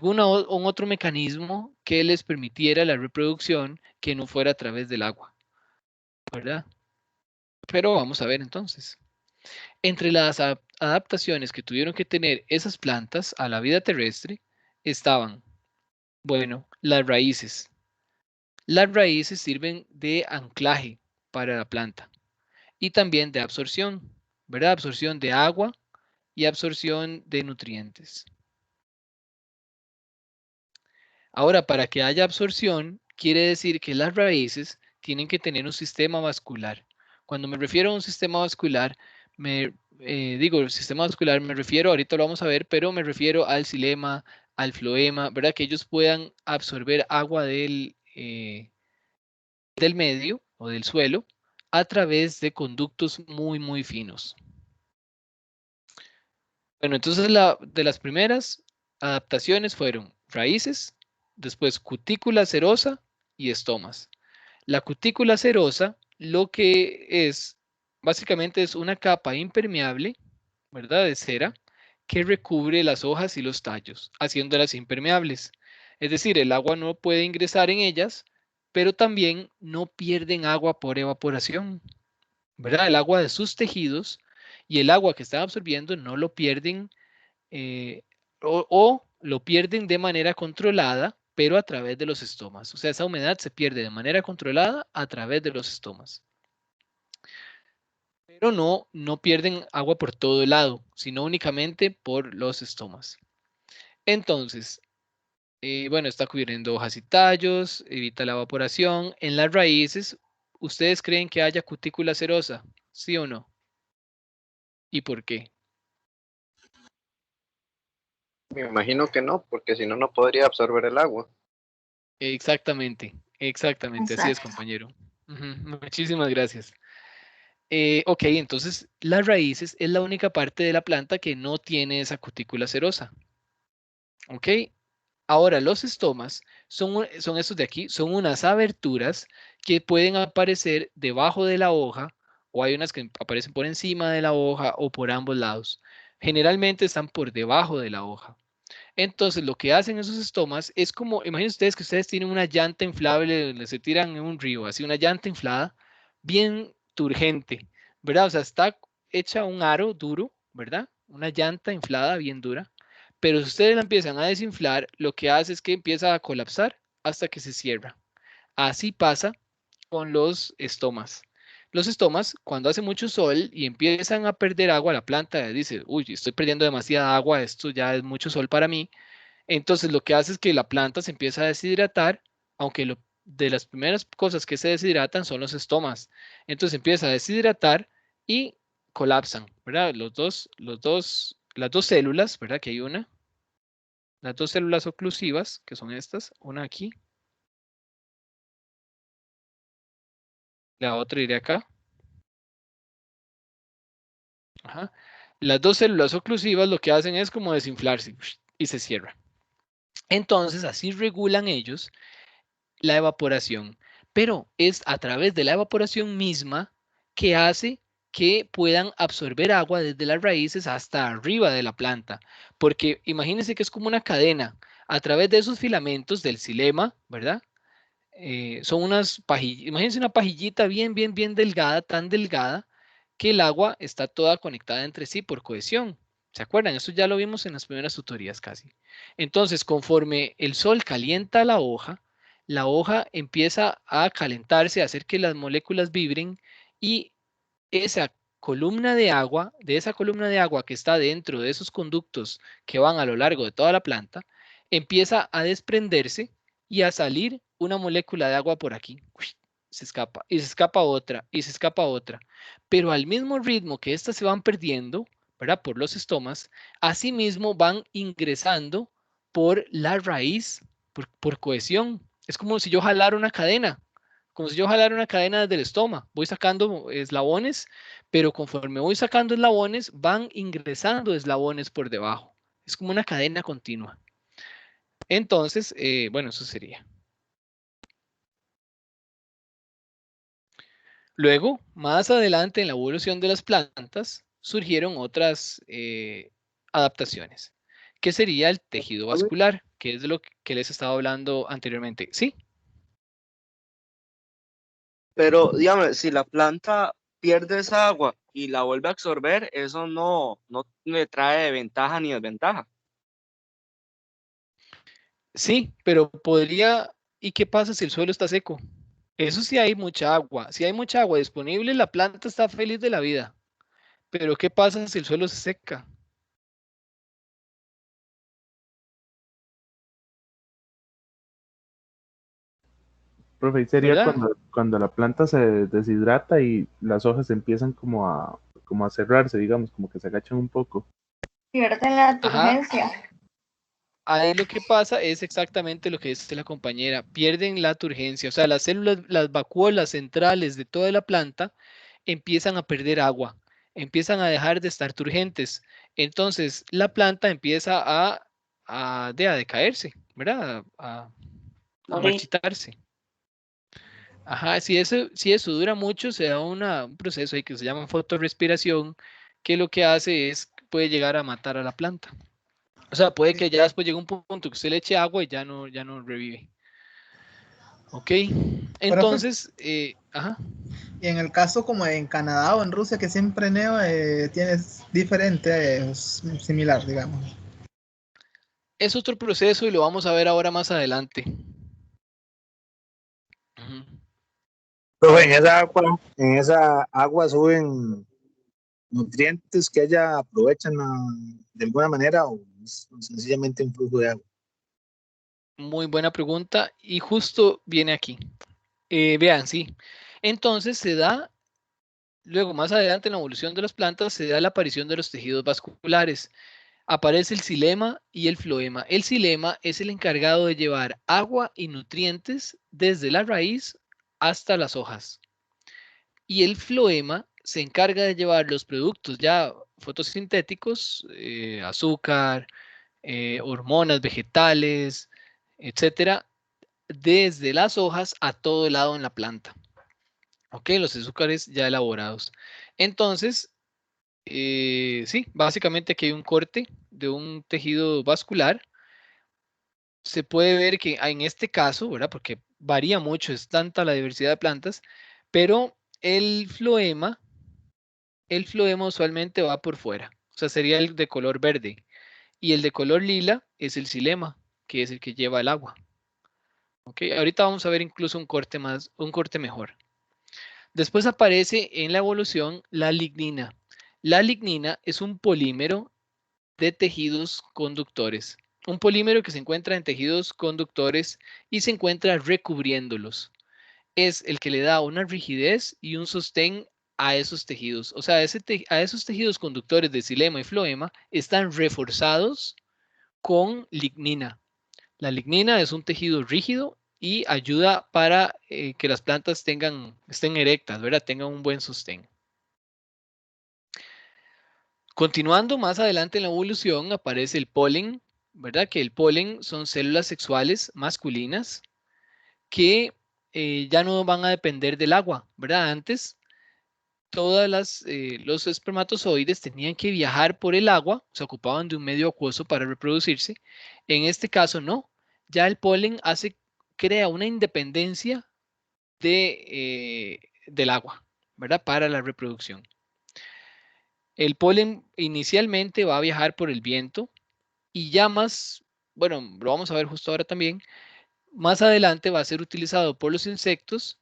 un otro mecanismo que les permitiera la reproducción que no fuera a través del agua, ¿verdad? Pero vamos a ver entonces. Entre las adaptaciones que tuvieron que tener esas plantas a la vida terrestre estaban, bueno, las raíces. Las raíces sirven de anclaje para la planta y también de absorción, ¿verdad? Absorción de agua y absorción de nutrientes. Ahora, para que haya absorción, quiere decir que las raíces tienen que tener un sistema vascular. Cuando me refiero a un sistema vascular, digo, el sistema vascular, me refiero, ahorita lo vamos a ver, pero me refiero al xilema, al floema, ¿verdad? Que ellos puedan absorber agua del medio o del suelo a través de conductos muy, muy finos. Bueno, entonces de las primeras adaptaciones fueron raíces, después cutícula serosa y estomas. La cutícula serosa lo que es, básicamente es una capa impermeable, ¿verdad? De cera que recubre las hojas y los tallos, haciéndolas impermeables. Es decir, el agua no puede ingresar en ellas, pero también no pierden agua por evaporación, ¿verdad? El agua de sus tejidos y el agua que están absorbiendo no lo pierden eh, o lo pierden de manera controlada, pero a través de los estomas. O sea, esa humedad se pierde de manera controlada a través de los estomas. Pero no pierden agua por todo el lado, sino únicamente por los estomas. Entonces, bueno, está cubriendo hojas y tallos, evita la evaporación. En las raíces, ¿ustedes creen que haya cutícula serosa? ¿Sí o no? ¿Y por qué? Me imagino que no, porque si no, no podría absorber el agua. Exactamente, así es, Exacto. compañero. Muchísimas gracias. Ok, entonces las raíces es la única parte de la planta que no tiene esa cutícula serosa. Ok, ahora los estomas son estos de aquí, son unas aberturas que pueden aparecer debajo de la hoja o hay unas que aparecen por encima de la hoja o por ambos lados. Generalmente están por debajo de la hoja. Entonces, lo que hacen esos estomas es como, imaginen ustedes que ustedes tienen una llanta inflable, se tiran en un río, así una llanta inflada, bien turgente, ¿verdad? O sea, está hecha un aro duro, ¿verdad? Una llanta inflada bien dura, pero si ustedes la empiezan a desinflar, lo que hace es que empieza a colapsar hasta que se cierra. Así pasa con los estomas. Los estomas, cuando hace mucho sol y empiezan a perder agua, la planta dice, uy, estoy perdiendo demasiada agua, esto ya es mucho sol para mí. Entonces lo que hace es que la planta se empieza a deshidratar, aunque de las primeras cosas que se deshidratan son los estomas. Entonces empieza a deshidratar y colapsan, ¿verdad? Las dos células, ¿verdad? Que hay las dos células oclusivas, que son estas, una aquí, la otra iré acá. Ajá. Las dos células oclusivas lo que hacen es como desinflarse y se cierra. Entonces así regulan ellos la evaporación, pero es a través de la evaporación misma que hace que puedan absorber agua desde las raíces hasta arriba de la planta, porque imagínense que es como una cadena a través de esos filamentos del xilema, ¿verdad? Son unas pajillas, imagínense una pajillita bien, bien, bien delgada, tan delgada que el agua está toda conectada entre sí por cohesión. ¿Se acuerdan? Eso ya lo vimos en las primeras tutorías casi. Entonces, conforme el sol calienta la hoja empieza a calentarse, a hacer que las moléculas vibren y esa columna de agua, de esa columna de agua que está dentro de esos conductos que van a lo largo de toda la planta, empieza a desprenderse y a salir una molécula de agua por aquí. Se escapa y se escapa otra y se escapa otra. Pero al mismo ritmo que estas se van perdiendo, ¿verdad? Por los estomas, asimismo van ingresando por la raíz, por cohesión. Es como si yo jalara una cadena, como si yo jalara una cadena desde el estoma. Voy sacando eslabones, pero conforme voy sacando eslabones, van ingresando eslabones por debajo. Es como una cadena continua. Entonces, bueno, eso sería. Luego, más adelante en la evolución de las plantas, surgieron otras adaptaciones, que sería el tejido vascular, que es de lo que les estaba hablando anteriormente. ¿Sí? Pero dígame, si la planta pierde esa agua y la vuelve a absorber, eso no le trae ventaja ni desventaja. Sí, pero podría. ¿Y qué pasa si el suelo está seco? Eso sí hay mucha agua. Si hay mucha agua disponible, la planta está feliz de la vida. Pero ¿qué pasa si el suelo se seca? Profe, ahí sería ¿Verdad? cuando la planta se deshidrata y las hojas empiezan como a como a cerrarse, digamos, como que se agachan un poco. Pierden la Ajá. turgencia. Ahí lo que pasa es exactamente lo que dice la compañera, pierden la turgencia, o sea, las células, las vacuolas centrales de toda la planta empiezan a perder agua, empiezan a dejar de estar turgentes. Entonces, la planta empieza a decaerse, ¿verdad? A Morir. marchitarse. Ajá, si eso dura mucho, se da un proceso ahí que se llama fotorrespiración, que lo que hace es, puede llegar a matar a la planta. O sea, puede que ya después llegue un punto que usted le eche agua y ya no revive. Ok, entonces, ajá. Y en el caso como en Canadá o en Rusia, que siempre neva, tienes diferente, similar, digamos. Es otro proceso y lo vamos a ver ahora más adelante. Ujú. Profe, en esa agua suben nutrientes que ella aprovechan de alguna manera o sencillamente un flujo de agua. Muy buena pregunta y justo viene aquí. Vean, sí. Entonces se da, luego más adelante en la evolución de las plantas, se da la aparición de los tejidos vasculares. Aparece el xilema y el floema. El xilema es el encargado de llevar agua y nutrientes desde la raíz hasta las hojas. Y el floema se encarga de llevar los productos ya fotosintéticos, azúcar, hormonas vegetales, etcétera, desde las hojas a todo lado en la planta. Ok, los azúcares ya elaborados. Entonces, sí, básicamente aquí hay un corte de un tejido vascular. Se puede ver que en este caso, ¿verdad? Porque varía mucho, es tanta la diversidad de plantas, pero el floema usualmente va por fuera, o sea, sería el de color verde. Y el de color lila es el xilema, que es el que lleva el agua. Ok, ahorita vamos a ver incluso un corte mejor. Después aparece en la evolución la lignina. La lignina es un polímero de tejidos conductores. Un polímero que se encuentra en tejidos conductores y se encuentra recubriéndolos. Es el que le da una rigidez y un sostén a esos tejidos. O sea, a esos tejidos conductores de xilema y floema están reforzados con lignina. La lignina es un tejido rígido y ayuda para que las plantas estén erectas, ¿verdad? Tengan un buen sostén. Continuando más adelante en la evolución aparece el polen, ¿verdad? Que el polen son células sexuales masculinas que ya no van a depender del agua, ¿verdad? Antes los espermatozoides tenían que viajar por el agua, se ocupaban de un medio acuoso para reproducirse. En este caso no, ya el polen crea una independencia del agua, ¿verdad? Para la reproducción. El polen inicialmente va a viajar por el viento y ya más, bueno, lo vamos a ver justo ahora también, más adelante va a ser utilizado por los insectos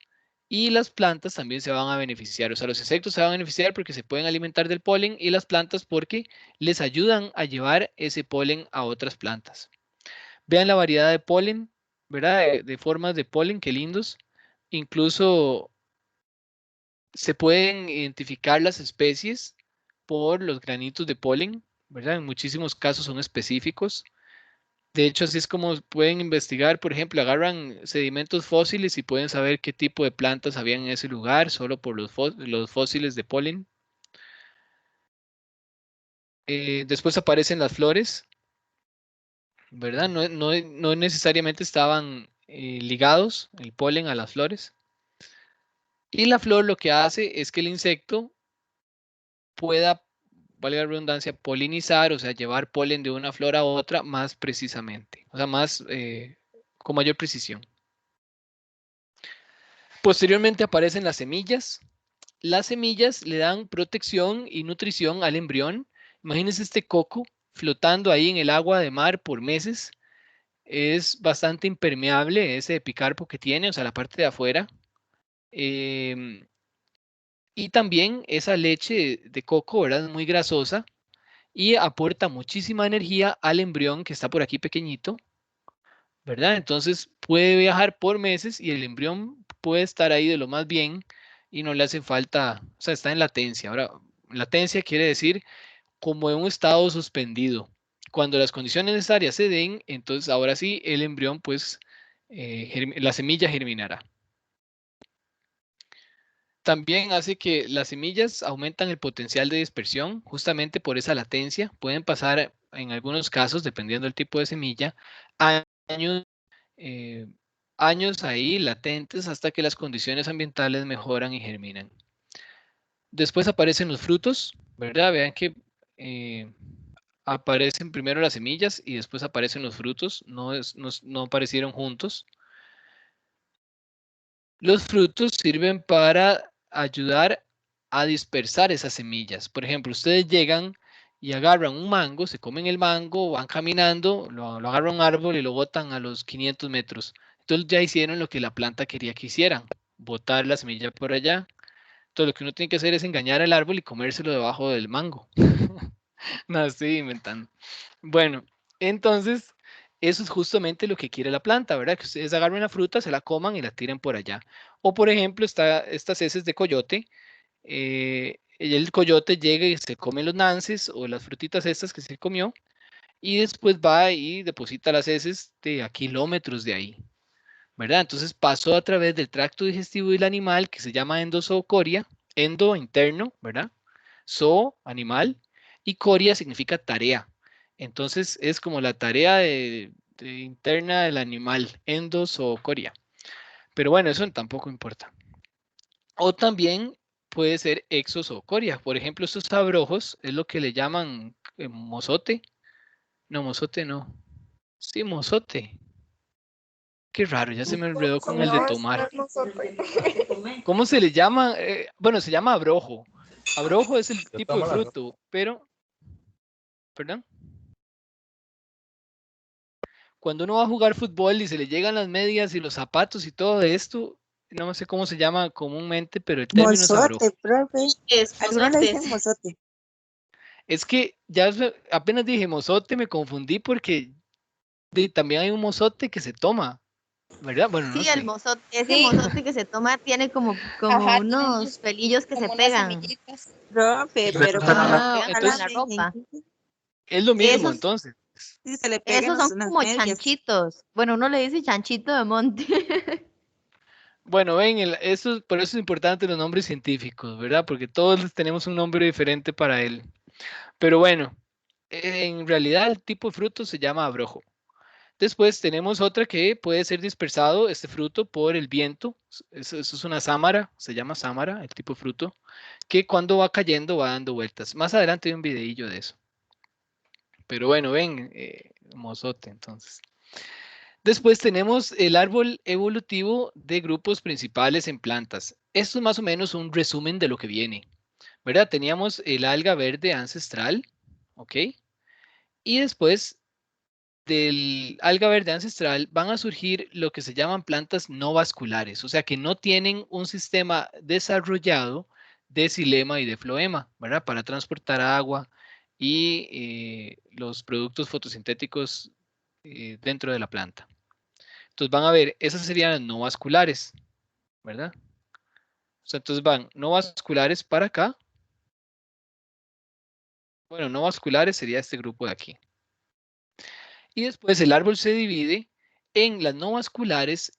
y las plantas también se van a beneficiar. O sea, los insectos se van a beneficiar porque se pueden alimentar del polen y las plantas porque les ayudan a llevar ese polen a otras plantas. Vean la variedad de polen, ¿verdad? De formas de polen, qué lindos. Incluso se pueden identificar las especies por los granitos de polen, ¿verdad? En muchísimos casos son específicos. De hecho, así es como pueden investigar, por ejemplo, agarran sedimentos fósiles y pueden saber qué tipo de plantas habían en ese lugar solo por los fósiles de polen. Después aparecen las flores, ¿verdad? No necesariamente estaban ligados el polen a las flores. Y la flor lo que hace es que el insecto pueda, valga la redundancia, polinizar, o sea, llevar polen de una flor a otra más precisamente, o sea, con mayor precisión. Posteriormente aparecen las semillas. Las semillas le dan protección y nutrición al embrión. Imagínense este coco flotando ahí en el agua de mar por meses. Es bastante impermeable ese epicarpo que tiene, o sea, la parte de afuera. Y también esa leche de coco, ¿verdad? Es muy grasosa y aporta muchísima energía al embrión que está por aquí pequeñito, ¿verdad? Entonces puede viajar por meses y el embrión puede estar ahí de lo más bien y no le hace falta, o sea, está en latencia. Ahora latencia quiere decir como en un estado suspendido. Cuando las condiciones necesarias se den, entonces ahora sí el embrión, pues, la semilla germinará. También hace que las semillas aumentan el potencial de dispersión justamente por esa latencia. Pueden pasar en algunos casos, dependiendo del tipo de semilla, años, años ahí latentes hasta que las condiciones ambientales mejoran y germinan. Después aparecen los frutos, ¿verdad? Vean que aparecen primero las semillas y después aparecen los frutos, no aparecieron juntos. Los frutos sirven para ayudar a dispersar esas semillas. Por ejemplo, ustedes llegan y agarran un mango, se comen el mango, van caminando, lo agarran a un árbol y lo botan a los 500 metros. Entonces ya hicieron lo que la planta quería que hicieran, botar la semilla por allá. Entonces lo que uno tiene que hacer es engañar al árbol y comérselo debajo del mango. No, estoy inventando. Bueno, entonces eso es justamente lo que quiere la planta, ¿verdad? Que ustedes agarren la fruta, se la coman y la tiren por allá. O por ejemplo, estas heces de coyote. El coyote llega y se come los nances o las frutitas estas que se comió y después va y deposita las heces a kilómetros de ahí, ¿verdad? Entonces pasó a través del tracto digestivo del animal que se llama endozoocoria, endo interno, ¿verdad? Zoo, animal, y coria significa tarea. Entonces es como la tarea interna del animal, endozoocoria. Pero bueno, eso tampoco importa. O también puede ser exozoocoria. Por ejemplo, estos abrojos es lo que le llaman mozote. No, mozote no. Sí, mozote. Qué raro, ya se me enredó con el de tomar. ¿Cómo se le llama? Bueno, se llama abrojo. Abrojo es el tipo de fruto, pero... ¿Perdón? Cuando uno va a jugar fútbol y se le llegan las medias y los zapatos y todo esto, no sé cómo se llama comúnmente, pero el término es abrojo. Mozote, profe. Algunos le dicen mozote. Es que ya apenas dije mozote, me confundí porque también hay un mozote que se toma, ¿verdad? Bueno, no Sí, sé. el mozote, ese mozote que se toma tiene como Ajá, unos pelillos que se como unas pegan. semillitas. Profe, pero cuando Ajá, le pegan entonces, a la ropa. es lo mismo, Esos, entonces. Sí, se le pegan esos son unas como medias. chanchitos. Bueno, uno le dice chanchito de monte. Bueno, ven, por eso es importante los nombres científicos, ¿verdad? Porque todos tenemos un nombre diferente para él. Pero bueno, en realidad el tipo de fruto se llama abrojo. Después tenemos otra que puede ser dispersado, este fruto, por el viento. Eso es una sámara, se llama sámara, el tipo de fruto, que cuando va cayendo va dando vueltas. Más adelante hay un videillo de eso. Pero bueno, ven, mozote, entonces. Después tenemos el árbol evolutivo de grupos principales en plantas. Esto es más o menos un resumen de lo que viene, ¿verdad? Teníamos el alga verde ancestral, ¿ok? Y después del alga verde ancestral van a surgir lo que se llaman plantas no vasculares, o sea que no tienen un sistema desarrollado de xilema y de floema, ¿verdad? Para transportar agua y los productos fotosintéticos dentro de la planta. Entonces van a ver, esas serían las no vasculares, ¿verdad? O sea, entonces van no vasculares para acá. Bueno, no vasculares sería este grupo de aquí. Y después el árbol se divide en las no vasculares.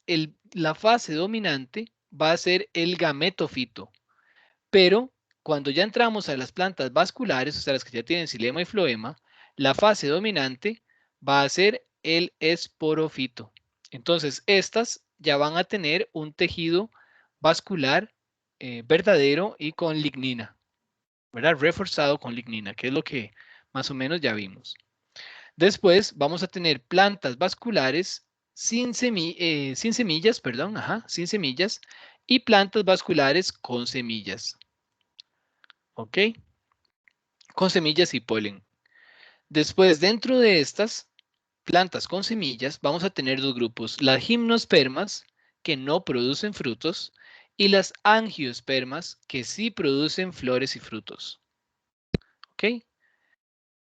La fase dominante va a ser el gametofito. Pero cuando ya entramos a las plantas vasculares, o sea, las que ya tienen xilema y floema, la fase dominante va a ser el esporofito. Entonces, estas ya van a tener un tejido vascular verdadero y con lignina, ¿verdad? Reforzado con lignina, que es lo que más o menos ya vimos. Después vamos a tener plantas vasculares sin semillas, perdón, sin semillas, y plantas vasculares con semillas. ¿Ok? Con semillas y polen. Después, dentro de estas plantas con semillas, vamos a tener dos grupos, las gimnospermas, que no producen frutos, y las angiospermas, que sí producen flores y frutos. ¿Ok?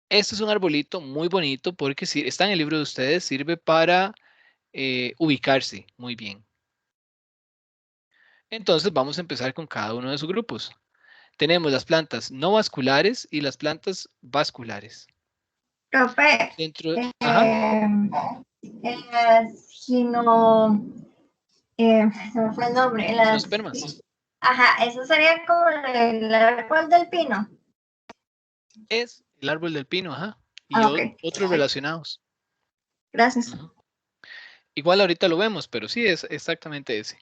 Este es un arbolito muy bonito porque si está en el libro de ustedes, sirve para ubicarse muy bien. Entonces vamos a empezar con cada uno de sus grupos. Tenemos las plantas no vasculares y las plantas vasculares. Profe, Dentro, ajá, se me fue el nombre. gimnospermas. Ajá, eso sería como el árbol del pino. Es el árbol del pino, ajá. Y Ah, ok. otros relacionados. Gracias. Ajá. Igual ahorita lo vemos, pero sí es exactamente ese.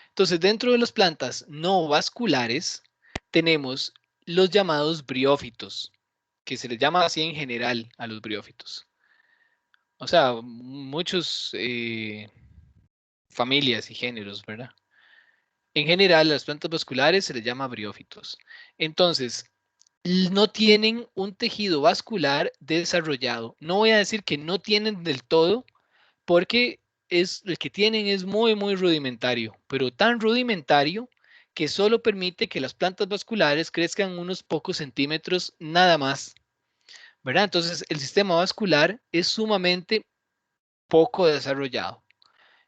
Entonces, dentro de las plantas no vasculares, tenemos los llamados briófitos, que se les llama así en general a los briófitos. O sea, muchos familias y géneros, ¿verdad? En general, las plantas vasculares se les llama briófitos. Entonces, no tienen un tejido vascular desarrollado. No voy a decir que no tienen del todo, porque el que tienen es muy, muy rudimentario, pero tan rudimentario que solo permite que las plantas vasculares crezcan unos pocos centímetros nada más, ¿verdad? Entonces, el sistema vascular es sumamente poco desarrollado.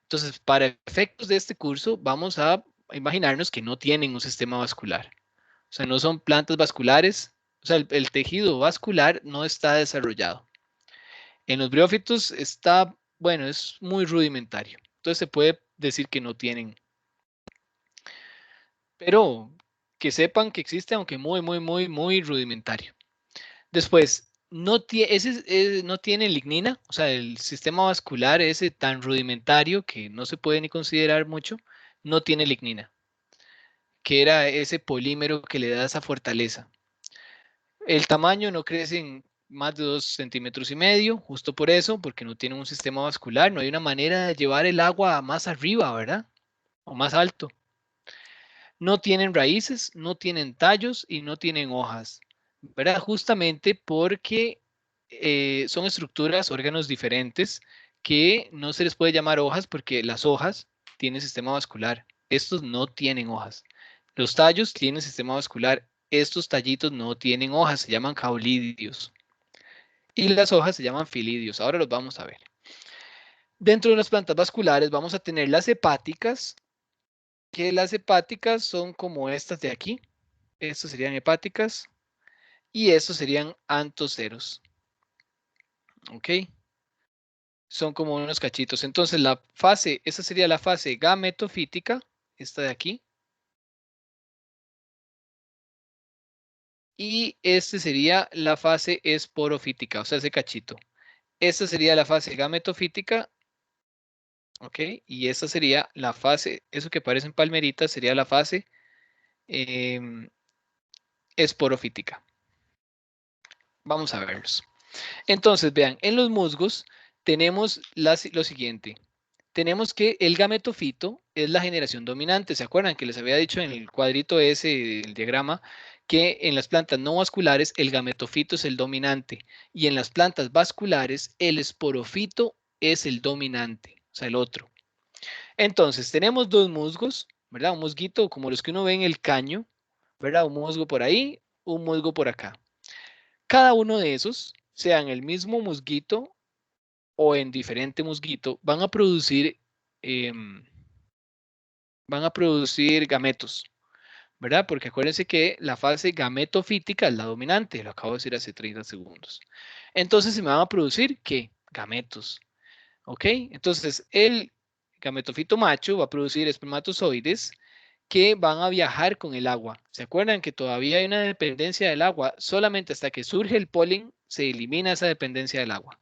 Entonces, para efectos de este curso, vamos a imaginarnos que no tienen un sistema vascular. O sea, no son plantas vasculares, o sea, el tejido vascular no está desarrollado. En los briófitos está, bueno, es muy rudimentario. Entonces se puede decir que no tienen. Pero que sepan que existe, aunque muy, muy, muy, muy rudimentario. Después, no tiene lignina, o sea, el sistema vascular ese tan rudimentario que no se puede ni considerar mucho, no tiene lignina, que era ese polímero que le da esa fortaleza. El tamaño no crece en más de 2,5 centímetros, justo por eso, porque no tiene un sistema vascular, no hay una manera de llevar el agua más arriba, ¿verdad? O más alto. No tienen raíces, no tienen tallos y no tienen hojas, ¿verdad? Justamente porque son estructuras, órganos diferentes que no se les puede llamar hojas porque las hojas tienen sistema vascular. Estos no tienen hojas. Los tallos tienen sistema vascular. Estos tallitos no tienen hojas, se llaman caulídeos. Y las hojas se llaman filidios. Ahora los vamos a ver. Dentro de las plantas vasculares vamos a tener las hepáticas, que las hepáticas son como estas de aquí. Estas serían hepáticas y estos serían antoceros. ¿Ok? Son como unos cachitos. Entonces esa sería la fase gametofítica, esta de aquí. Y este sería la fase esporofítica, o sea, ese cachito. Esta sería la fase gametofítica, ¿ok? Y esta sería la fase, eso que parecen palmeritas, sería la fase esporofítica. Vamos a verlos. Entonces, vean, en los musgos tenemos lo siguiente. Tenemos que el gametofito es la generación dominante. ¿Se acuerdan que les había dicho en el cuadrito ese, el diagrama, que en las plantas no vasculares el gametofito es el dominante y en las plantas vasculares el esporofito es el dominante, o sea, el otro. Entonces, tenemos dos musgos, ¿verdad? Un musguito como los que uno ve en el caño, ¿verdad? Un musgo por ahí, un musgo por acá. Cada uno de esos, sea en el mismo musguito o en diferente musguito, van a producir gametos, ¿verdad? Porque acuérdense que la fase gametofítica es la dominante, lo acabo de decir hace 30 segundos. Entonces se me van a producir, ¿qué? Gametos, ¿ok? Entonces el gametofito macho va a producir espermatozoides que van a viajar con el agua. ¿Se acuerdan que todavía hay una dependencia del agua? Solamente hasta que surge el polen se elimina esa dependencia del agua.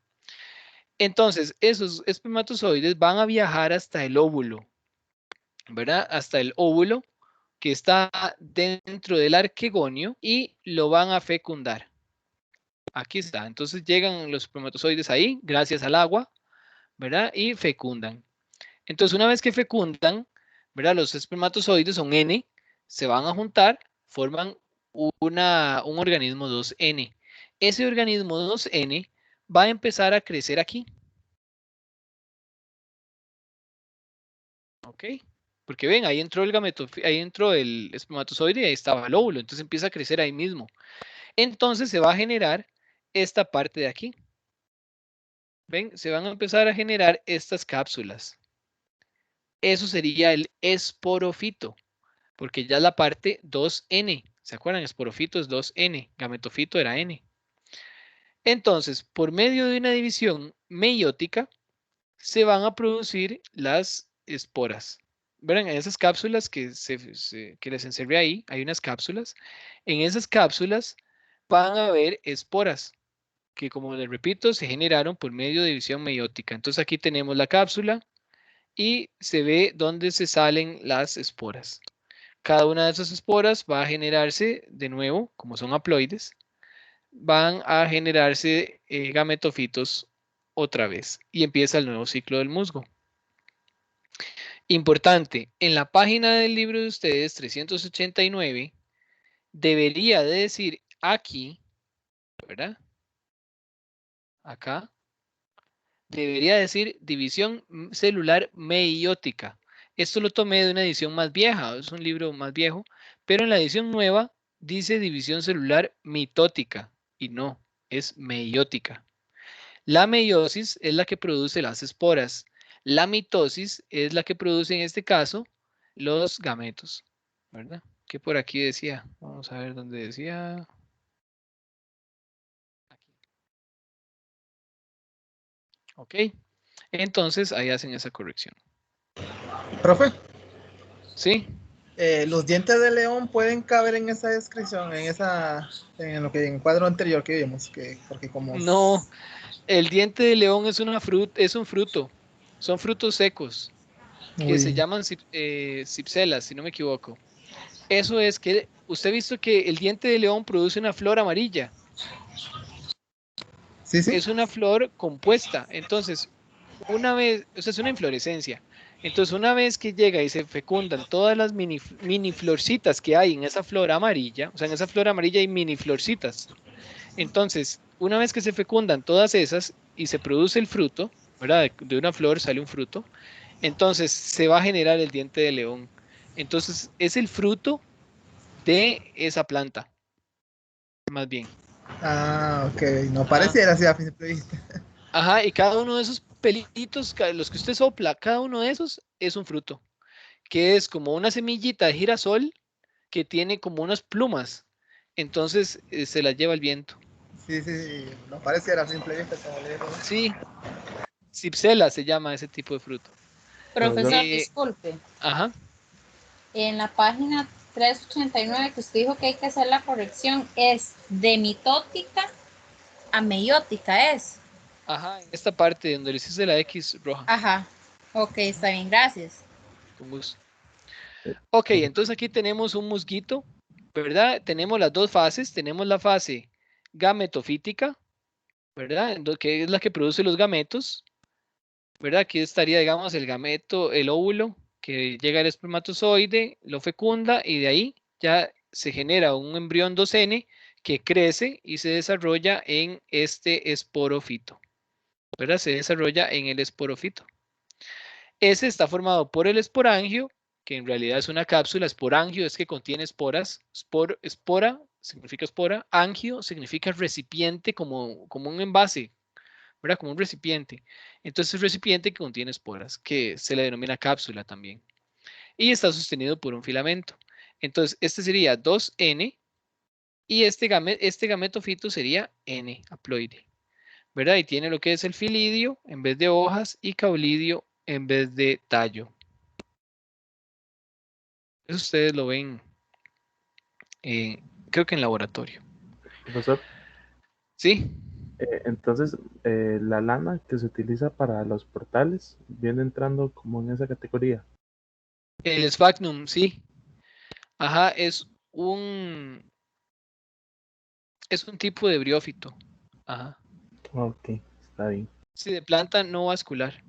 Entonces, esos espermatozoides van a viajar hasta el óvulo, ¿verdad? Hasta el óvulo que está dentro del arquegonio y lo van a fecundar. Aquí está. Entonces llegan los espermatozoides ahí, gracias al agua, ¿verdad? Y fecundan. Entonces, una vez que fecundan, ¿verdad? Los espermatozoides son N, se van a juntar, forman un organismo 2N. Ese organismo 2N va a empezar a crecer aquí. ¿Ok? Porque ven, ahí entró ahí entró el espermatozoide y ahí estaba el óvulo. Entonces empieza a crecer ahí mismo. Entonces se va a generar esta parte de aquí. ¿Ven? Se van a empezar a generar estas cápsulas. Eso sería el esporofito, porque ya es la parte 2N. ¿Se acuerdan? Esporofito es 2N, gametofito era N. Entonces, por medio de una división meiótica, se van a producir las esporas. Verán, en esas cápsulas que les encerré ahí, hay unas cápsulas. En esas cápsulas van a haber esporas que, como les repito, se generaron por medio de división meiótica. Entonces aquí tenemos la cápsula y se ve dónde se salen las esporas. Cada una de esas esporas va a generarse de nuevo, como son haploides, van a generarse gametofitos otra vez y empieza el nuevo ciclo del musgo. Importante, en la página del libro de ustedes, 389, debería de decir aquí, ¿verdad? Acá, debería decir división celular meiótica. Esto lo tomé de una edición más vieja, es un libro más viejo, pero en la edición nueva dice división celular mitótica y no, es meiótica. La meiosis es la que produce las esporas. La mitosis es la que produce en este caso los gametos, ¿verdad? Que por aquí decía, vamos a ver dónde decía. Ok, entonces ahí hacen esa corrección. Profe. Sí. Los dientes de león pueden caber en esa descripción, en lo que en el cuadro anterior que vimos, porque como no, el diente de león es un fruto, son frutos secos que se llaman cipselas, si no me equivoco. Eso es que usted ha visto que el diente de león produce una flor amarilla. Sí, sí. Es una flor compuesta. Entonces, una vez, o sea, es una inflorescencia. Entonces, una vez que llega y se fecundan todas las mini florcitas que hay en esa flor amarilla, o sea, en esa flor amarilla hay mini florcitas. Entonces, una vez que se fecundan todas esas y se produce el fruto, ¿verdad? De una flor sale un fruto, entonces se va a generar el diente de león. Entonces, es el fruto de esa planta, más bien. Ah, ok, no pareciera así a simple vista. Ajá, y cada uno de esos pelitos, los que usted sopla, cada uno de esos es un fruto, que es como una semillita de girasol que tiene como unas plumas, entonces se las lleva el viento. Sí, no pareciera a simple vista. Sí, cipsela se llama ese tipo de fruto. Profesor, disculpe. Ajá. En la página 389 que usted dijo que hay que hacer la corrección, es de mitótica a meiótica, ¿es? Ajá, en esta parte donde le hiciste la X roja. Ajá, ok, está bien, gracias. Con gusto. Ok, entonces aquí tenemos un musguito, ¿verdad? Tenemos las dos fases, tenemos la fase gametofítica, ¿verdad? Que es la que produce los gametos, ¿verdad? Aquí estaría, digamos, el gameto, el óvulo, que llega al espermatozoide, lo fecunda y de ahí ya se genera un embrión 2N que crece y se desarrolla en este esporofito, ¿verdad? Se desarrolla en el esporofito. Ese está formado por el esporangio, que en realidad es una cápsula. Esporangio es que contiene esporas. Espora significa espora. Angio significa recipiente, como un envase, ¿verdad? Como un recipiente. Entonces, el recipiente que contiene esporas, que se le denomina cápsula también. Y está sostenido por un filamento. Entonces, este sería 2N y este gametofito sería N, haploide, ¿verdad? Y tiene lo que es el filidio en vez de hojas y caulidio en vez de tallo. Eso ustedes lo ven, creo que en laboratorio. Profesor. Sí. Entonces, la lana que se utiliza para los portales viene entrando como en esa categoría. El sphagnum, sí. Ajá, es un tipo de briófito. Ajá. Ok, está bien. Sí, de planta no vascular.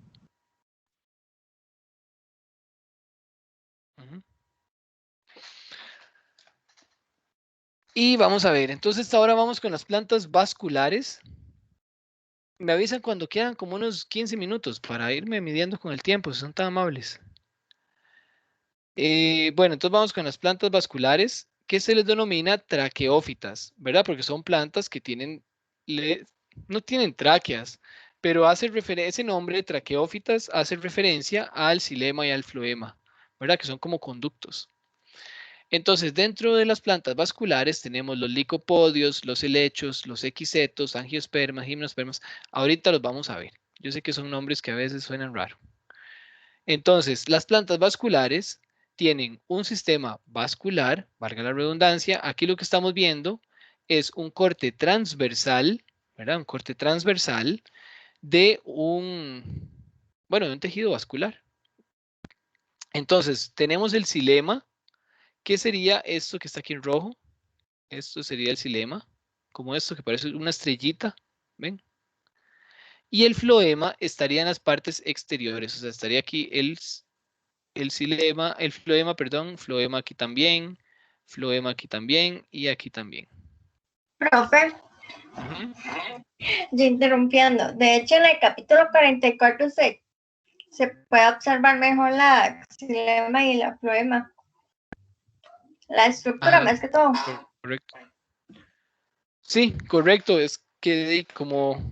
Y vamos a ver, entonces ahora vamos con las plantas vasculares. Me avisan cuando quedan como unos 15 minutos para irme midiendo con el tiempo, si son tan amables. Bueno, entonces vamos con las plantas vasculares, que se les denomina traqueófitas, ¿verdad? Porque son plantas que no tienen tráqueas, pero ese nombre, traqueófitas, hace referencia al xilema y al floema, ¿verdad? Que son como conductos. Entonces, dentro de las plantas vasculares tenemos los licopodios, los helechos, los equisetos, angiospermas, gimnospermas. Ahorita los vamos a ver. Yo sé que son nombres que a veces suenan raro. Entonces, las plantas vasculares tienen un sistema vascular, valga la redundancia. Aquí lo que estamos viendo es un corte transversal, ¿verdad? Un corte transversal de un tejido vascular. Entonces, tenemos el xilema. ¿Qué sería esto que está aquí en rojo? Esto sería el xilema, como esto que parece una estrellita, ¿ven? Y el floema estaría en las partes exteriores, o sea, estaría aquí el xilema, el floema, perdón, floema aquí también, y aquí también. Profe, yo interrumpiendo. De hecho, en el capítulo 44 se puede observar mejor la xilema y la floema. La estructura, más que todo. Correcto. Sí, correcto. Es que como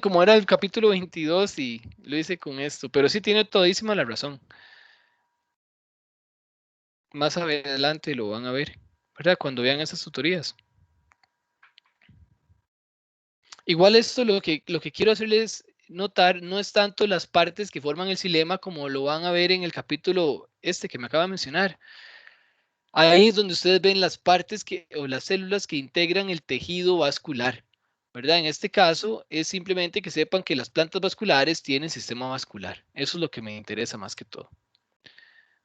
como era el capítulo 22 y lo hice con esto, pero sí tiene todísima la razón. Más adelante lo van a ver, ¿verdad? Cuando vean esas tutorías. Igual esto lo que quiero hacerles notar no es tanto las partes que forman el xilema como lo van a ver en el capítulo que me acaba de mencionar. Ahí es donde ustedes ven las partes o las células que integran el tejido vascular, ¿verdad? En este caso es simplemente que sepan que las plantas vasculares tienen sistema vascular. Eso es lo que me interesa más que todo,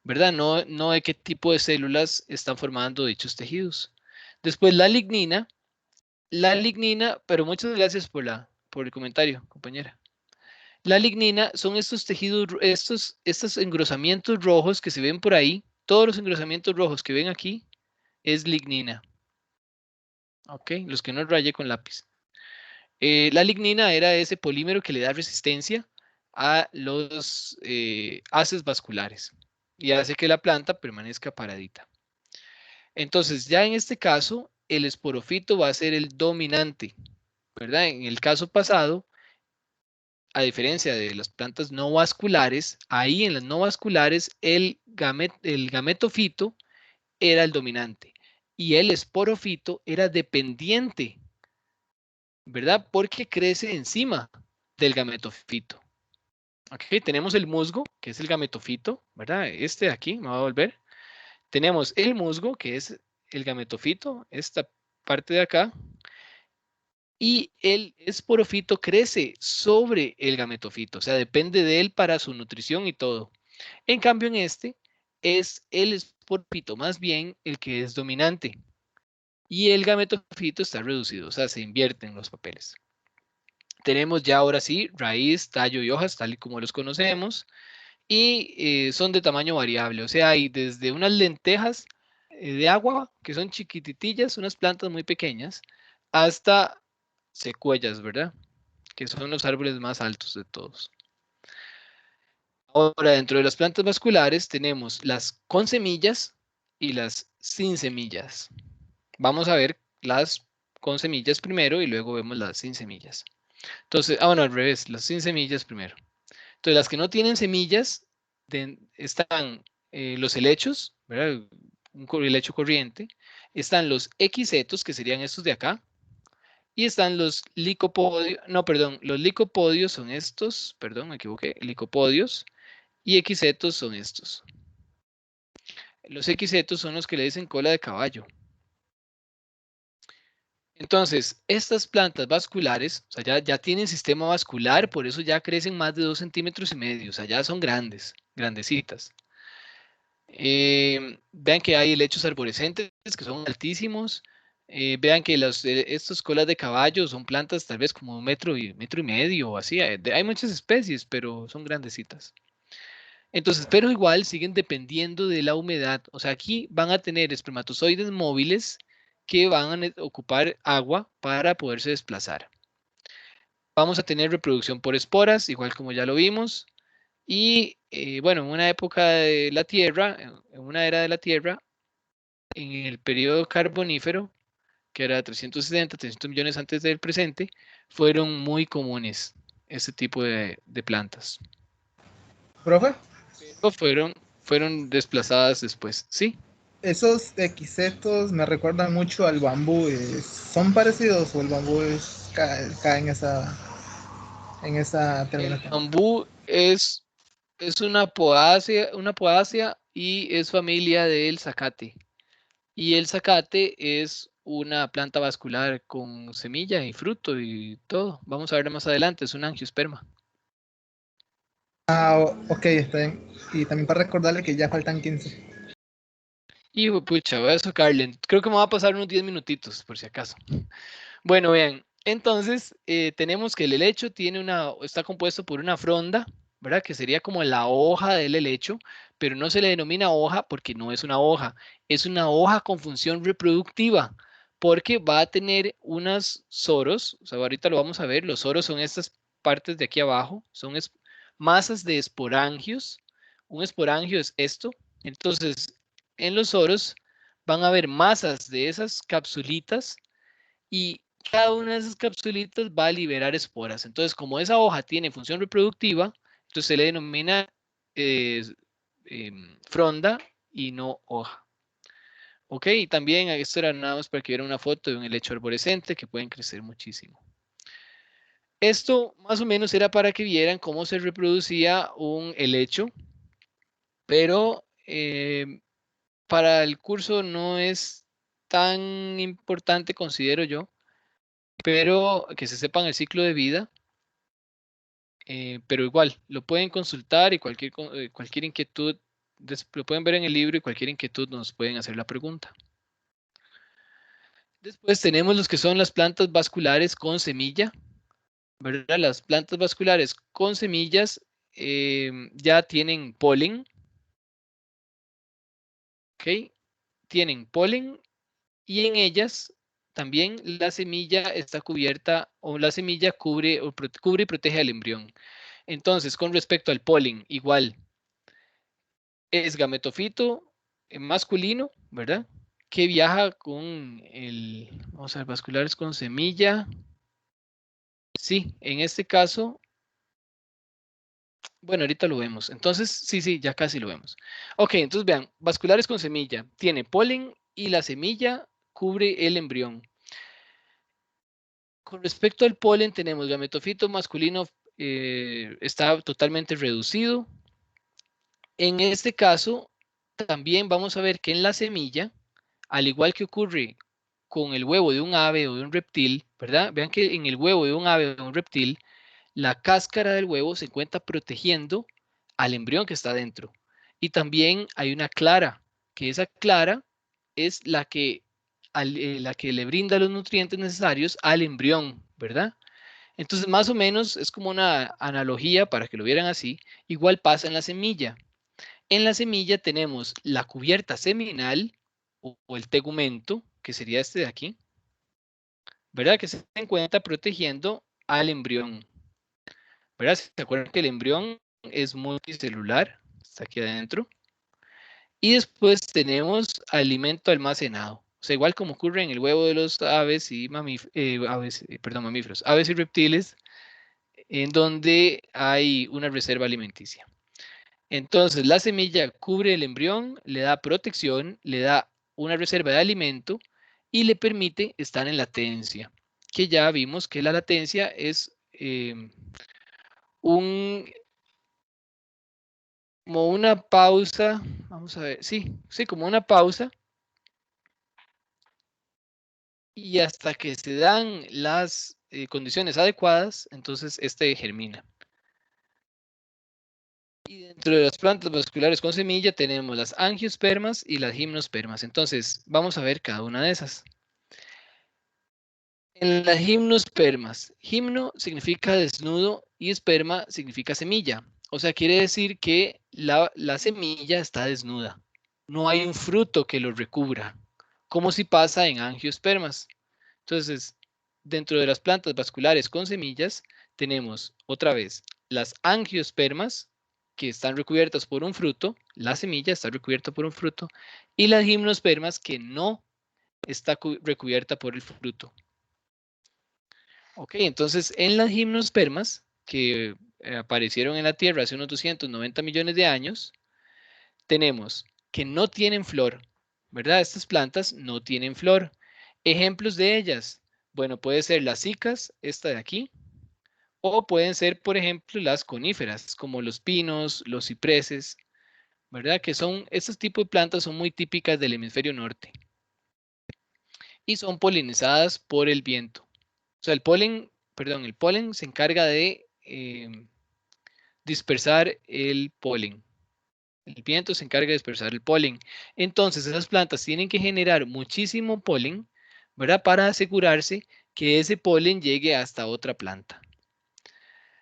¿verdad? No de qué tipo de células están formando dichos tejidos. Después la lignina, pero muchas gracias por el comentario, compañera. La lignina son estos tejidos, estos engrosamientos rojos que se ven por ahí. Todos los engrosamientos rojos que ven aquí es lignina. Ok, los que no rayé con lápiz. La lignina era ese polímero que le da resistencia a los haces vasculares y hace que la planta permanezca paradita. Entonces, ya en este caso, el esporofito va a ser el dominante, ¿verdad? En el caso pasado, a diferencia de las plantas no vasculares, ahí en las no vasculares el gametofito era el dominante y el esporofito era dependiente, ¿verdad? Porque crece encima del gametofito. Aquí tenemos el musgo, que es el gametofito, ¿verdad? Este de aquí, me va a volver. Tenemos el musgo, que es el gametofito, esta parte de acá. Y el esporofito crece sobre el gametofito, o sea, depende de él para su nutrición y todo. En cambio, en este es el esporofito más bien el que es dominante. Y el gametofito está reducido, o sea, se invierten los papeles. Tenemos ya ahora sí raíz, tallo y hojas, tal y como los conocemos. Y son de tamaño variable, o sea, hay desde unas lentejas de agua, que son chiquititillas, unas plantas muy pequeñas, hasta secuoyas, ¿verdad? Que son los árboles más altos de todos. Ahora, dentro de las plantas vasculares tenemos las con semillas y las sin semillas. Vamos a ver las con semillas primero y luego vemos las sin semillas. Entonces, bueno, al revés, las sin semillas primero. Entonces, las que no tienen semillas están los helechos, ¿verdad? Un helecho corriente. Están los equisetos, que serían estos de acá. Y están los licopodios, los licopodios son estos, perdón, me equivoqué, licopodios, y equisetos son estos. Los equisetos son los que le dicen cola de caballo. Entonces, estas plantas vasculares, o sea, ya tienen sistema vascular, por eso ya crecen más de 2,5 centímetros, o sea, ya son grandes, grandecitas. Vean que hay helechos arborescentes que son altísimos. Vean que estas colas de caballo son plantas tal vez como 1,5 metros o así. Hay muchas especies, pero son grandecitas. Entonces, pero igual siguen dependiendo de la humedad. O sea, aquí van a tener espermatozoides móviles que van a ocupar agua para poderse desplazar. Vamos a tener reproducción por esporas, igual como ya lo vimos. Y bueno, en una época de la Tierra, en una era de la Tierra, en el periodo carbonífero, que era 360, 300 millones antes del presente, fueron muy comunes este tipo de plantas. ¿Profe? Pero fueron desplazadas después, ¿sí? esos equisetos me recuerdan mucho al bambú. ¿Son parecidos o el bambú cae en esa El terminación? bambú es una poácea y es familia del zacate. Y el zacate es una planta vascular con semilla y fruto y todo. Vamos a ver más adelante, es un angiosperma. Ok, está bien. Y también para recordarle que ya faltan 15. Y pucha, voy a socarle. Creo que me va a pasar unos 10 minutitos, por si acaso. Bueno, vean, entonces tenemos que el helecho está compuesto por una fronda, ¿verdad? Que sería como la hoja del helecho, pero no se le denomina hoja porque no es una hoja, es una hoja con función reproductiva, porque va a tener unos soros, o sea, ahorita lo vamos a ver, los soros son estas partes de aquí abajo, son masas de esporangios, un esporangio es esto, entonces en los soros van a haber masas de esas capsulitas y cada una de esas capsulitas va a liberar esporas. Entonces, como esa hoja tiene función reproductiva, entonces se le denomina fronda y no hoja. Ok, y también esto era nada más para que vieran una foto de un helecho arborescente que pueden crecer muchísimo. Esto más o menos era para que vieran cómo se reproducía un helecho, pero para el curso no es tan importante, considero yo, pero que se sepan el ciclo de vida. Pero igual, lo pueden consultar y cualquier inquietud, lo pueden ver en el libro y cualquier inquietud nos pueden hacer la pregunta. Después tenemos los que son las plantas vasculares con semilla, ¿verdad? Las plantas vasculares con semillas ya tienen polen, ¿ok? Tienen polen y en ellas también la semilla está cubierta o la semilla cubre y protege al embrión. Entonces, con respecto al polen, igual, es gametofito masculino, ¿verdad? Que viaja con vamos a ver, vasculares con semilla. Sí, en este caso, bueno, ahorita lo vemos. Entonces, sí, ya casi lo vemos. Ok, entonces vean, vasculares con semilla, tiene polen y la semilla cubre el embrión. Con respecto al polen, tenemos gametofito masculino, está totalmente reducido. En este caso, también vamos a ver que en la semilla, al igual que ocurre con el huevo de un ave o de un reptil, ¿verdad? Vean que en el huevo de un ave o de un reptil, la cáscara del huevo se encuentra protegiendo al embrión que está dentro. Y también hay una clara, que esa clara es la que le brinda los nutrientes necesarios al embrión, ¿verdad? Entonces, más o menos es como una analogía para que lo vieran así. Igual pasa en la semilla. En la semilla tenemos la cubierta seminal o el tegumento, que sería este de aquí, ¿verdad? Que se encuentra protegiendo al embrión, ¿verdad? ¿Se acuerdan que el embrión es multicelular? Está aquí adentro. Y después tenemos alimento almacenado. O sea, igual como ocurre en el huevo de los aves y mamíferos, aves y reptiles, en donde hay una reserva alimenticia. Entonces, la semilla cubre el embrión, le da protección, le da una reserva de alimento y le permite estar en latencia, que ya vimos que la latencia es como una pausa, vamos a ver, sí, como una pausa, y hasta que se dan las condiciones adecuadas, entonces este germina. Y dentro de las plantas vasculares con semilla tenemos las angiospermas y las gimnospermas. Entonces, vamos a ver cada una de esas. En las gimnospermas, gimno significa desnudo y esperma significa semilla. O sea, quiere decir que la semilla está desnuda. No hay un fruto que lo recubra, como si pasa en angiospermas. Entonces, dentro de las plantas vasculares con semillas, tenemos otra vez las angiospermas, que están recubiertas por un fruto, la semilla está recubierta por un fruto, y las gimnospermas que no está recubierta por el fruto. Ok, entonces en las gimnospermas, que aparecieron en la Tierra hace unos 290 millones de años, tenemos que no tienen flor, ¿verdad? Estas plantas no tienen flor. Ejemplos de ellas, bueno, puede ser las cicas, esta de aquí, o pueden ser, por ejemplo, las coníferas, como los pinos, los cipreses, ¿verdad? Que son, estos tipos de plantas son muy típicas del hemisferio norte y son polinizadas por el viento. O sea, el polen se encarga de dispersar el polen. El viento se encarga de dispersar el polen. Entonces, esas plantas tienen que generar muchísimo polen, ¿verdad? Para asegurarse que ese polen llegue hasta otra planta.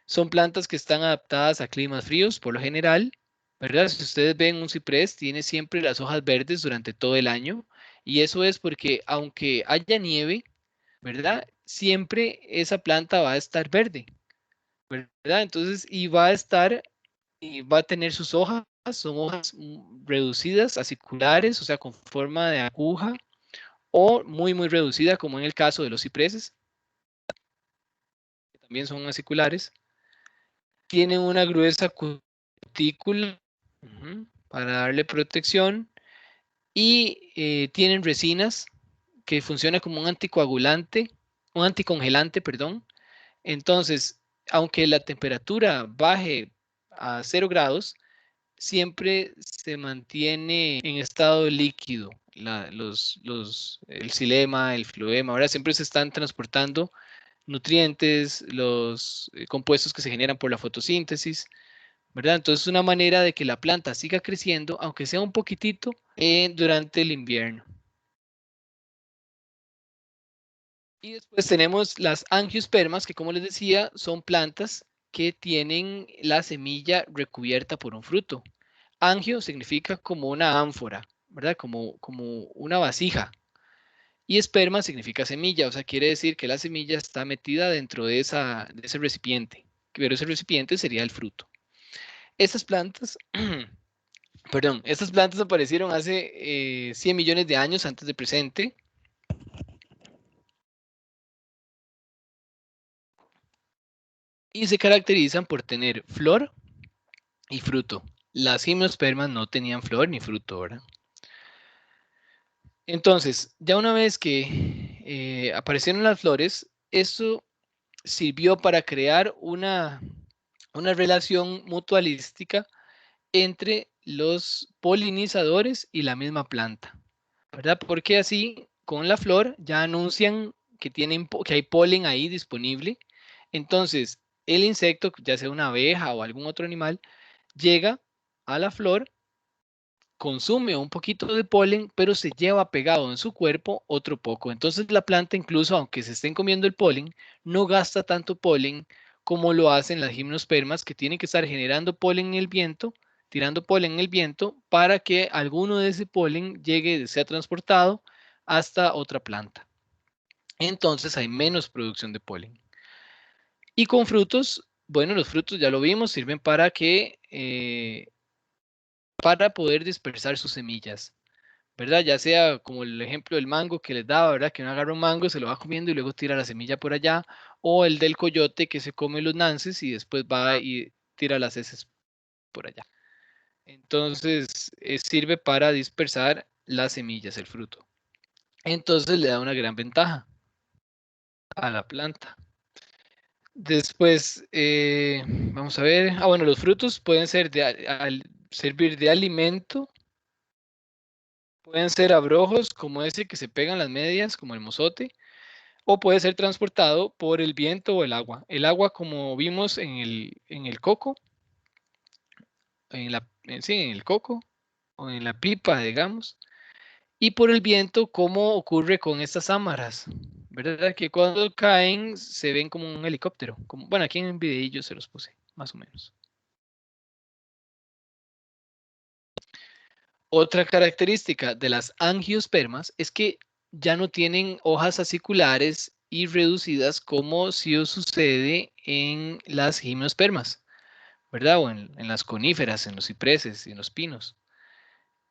Son plantas que están adaptadas a climas fríos, por lo general, ¿verdad? Si ustedes ven un ciprés, tiene siempre las hojas verdes durante todo el año. Y eso es porque aunque haya nieve, ¿verdad? Siempre esa planta va a estar verde, ¿verdad? Entonces, y va a tener sus hojas, son hojas reducidas, aciculares, o sea, con forma de aguja, o muy, muy reducida, como en el caso de los cipreses, que también son aciculares. Tienen una gruesa cutícula para darle protección y tienen resinas que funcionan como un anticoagulante, un anticongelante, perdón. Entonces, aunque la temperatura baje a 0 grados, siempre se mantiene en estado líquido. El xilema, el floema, ahora siempre se están transportando nutrientes, los compuestos que se generan por la fotosíntesis, ¿verdad? Entonces es una manera de que la planta siga creciendo, aunque sea un poquitito, durante el invierno. Y después tenemos las angiospermas, que como les decía, son plantas que tienen la semilla recubierta por un fruto. Angio significa como una ánfora, ¿verdad? Como una vasija. Y esperma significa semilla, o sea, quiere decir que la semilla está metida dentro de ese recipiente, pero ese recipiente sería el fruto. Estas plantas, perdón, estas plantas aparecieron hace 100 millones de años antes del presente. Y se caracterizan por tener flor y fruto. Las gimnospermas no tenían flor ni fruto, ¿verdad? Entonces, ya una vez que aparecieron las flores, esto sirvió para crear una relación mutualística entre los polinizadores y la misma planta, ¿verdad? Porque así, con la flor, ya anuncian que hay polen ahí disponible. Entonces, el insecto, ya sea una abeja o algún otro animal, llega a la flor, consume un poquito de polen, pero se lleva pegado en su cuerpo otro poco. Entonces la planta, incluso aunque se estén comiendo el polen, no gasta tanto polen como lo hacen las gimnospermas, que tienen que estar generando polen en el viento, tirando polen en el viento, para que alguno de ese polen llegue, sea transportado hasta otra planta. Entonces hay menos producción de polen. Y con frutos, bueno, los frutos ya lo vimos, sirven para poder dispersar sus semillas, ¿verdad? Ya sea como el ejemplo del mango que les daba, ¿verdad? Que uno agarra un mango, se lo va comiendo y luego tira la semilla por allá, o el del coyote que se come los nances y después va y tira las heces por allá. Entonces, sirve para dispersar las semillas, el fruto. Entonces le da una gran ventaja a la planta. Después, vamos a ver. Bueno, los frutos pueden ser servir de alimento. Pueden ser abrojos como ese que se pegan las medias, como el mozote. O puede ser transportado por el viento o el agua. El agua, como vimos en el coco. En el coco. O en la pipa, digamos. Y por el viento, como ocurre con estas ámaras, ¿verdad? Que cuando caen se ven como un helicóptero. Bueno, aquí en el videillo se los puse, más o menos. Otra característica de las angiospermas es que ya no tienen hojas aciculares y reducidas como si sucede en las gimnospermas, ¿verdad? O en las coníferas, en los cipreses y en los pinos,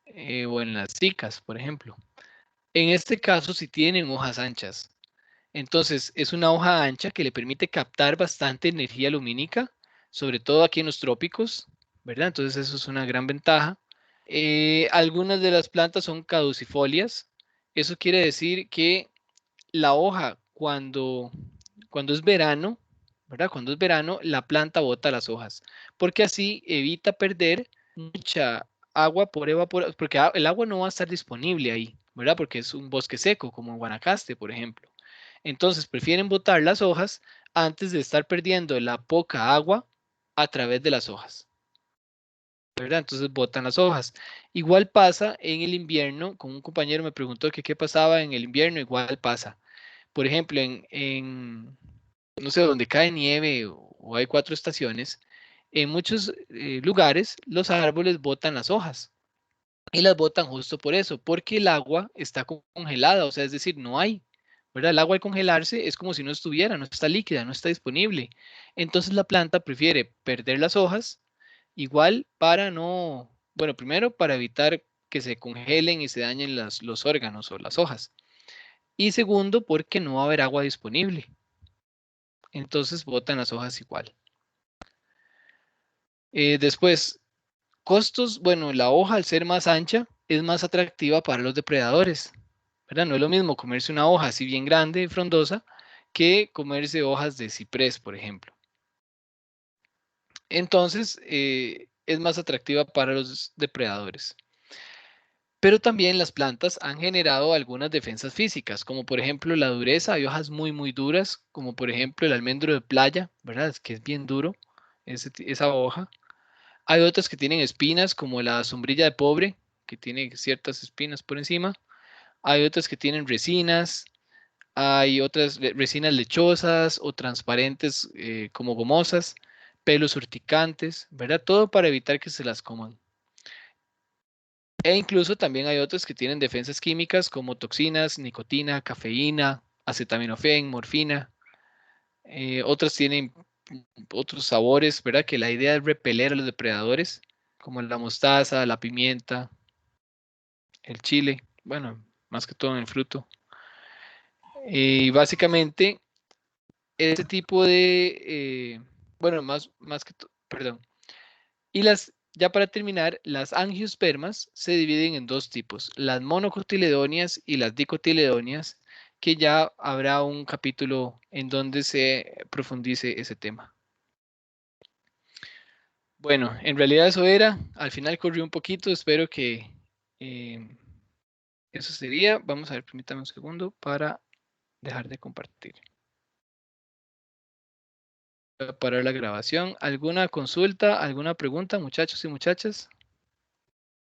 o en las cicas, por ejemplo. En este caso sí tienen hojas anchas. Entonces es una hoja ancha que le permite captar bastante energía lumínica, sobre todo aquí en los trópicos, ¿verdad? Entonces eso es una gran ventaja. Algunas de las plantas son caducifolias. Eso quiere decir que la hoja cuando es verano, ¿verdad? Cuando es verano, la planta bota las hojas, porque así evita perder mucha agua por evaporación, porque el agua no va a estar disponible ahí, ¿verdad? Porque es un bosque seco, como en Guanacaste, por ejemplo. Entonces prefieren botar las hojas antes de estar perdiendo la poca agua a través de las hojas, ¿verdad? Entonces botan las hojas. Igual pasa en el invierno, como un compañero me preguntó que qué pasaba en el invierno, igual pasa. Por ejemplo, no sé, donde cae nieve o hay 4 estaciones, en muchos lugares los árboles botan las hojas y las botan justo por eso, porque el agua está congelada, o sea, es decir, no hay, ¿verdad? El agua al congelarse es como si no estuviera, no está líquida, no está disponible. Entonces la planta prefiere perder las hojas, igual para no, bueno, primero para evitar que se congelen y se dañen los órganos o las hojas. Y segundo, porque no va a haber agua disponible. Entonces botan las hojas igual. Después, costos, bueno, la hoja al ser más ancha es más atractiva para los depredadores, ¿verdad? No es lo mismo comerse una hoja así bien grande y frondosa que comerse hojas de ciprés, por ejemplo. Entonces, es más atractiva para los depredadores. Pero también las plantas han generado algunas defensas físicas, como por ejemplo la dureza. Hay hojas muy, muy duras, como por ejemplo el almendro de playa, ¿verdad? Es que es bien duro esa hoja. Hay otras que tienen espinas, como la sombrilla de pobre, que tiene ciertas espinas por encima. Hay otras que tienen resinas. Hay otras resinas lechosas o transparentes como gomosas, pelos urticantes, ¿verdad? Todo para evitar que se las coman. E incluso también hay otras que tienen defensas químicas como toxinas, nicotina, cafeína, acetaminofén, morfina. Otras tienen otros sabores, ¿verdad? Que la idea es repeler a los depredadores, como la mostaza, la pimienta, el chile, bueno, más que todo en el fruto. Y básicamente, este tipo de, bueno, más que todo, perdón. Y ya para terminar, las angiospermas se dividen en 2 tipos, las monocotiledóneas y las dicotiledóneas, que ya habrá un capítulo en donde se profundice ese tema. Bueno, en realidad eso era, al final corrió un poquito, espero que eso sería. Vamos a ver, permítame un segundo para dejar de compartir. Voy a parar la grabación. ¿Alguna consulta, alguna pregunta, muchachos y muchachas?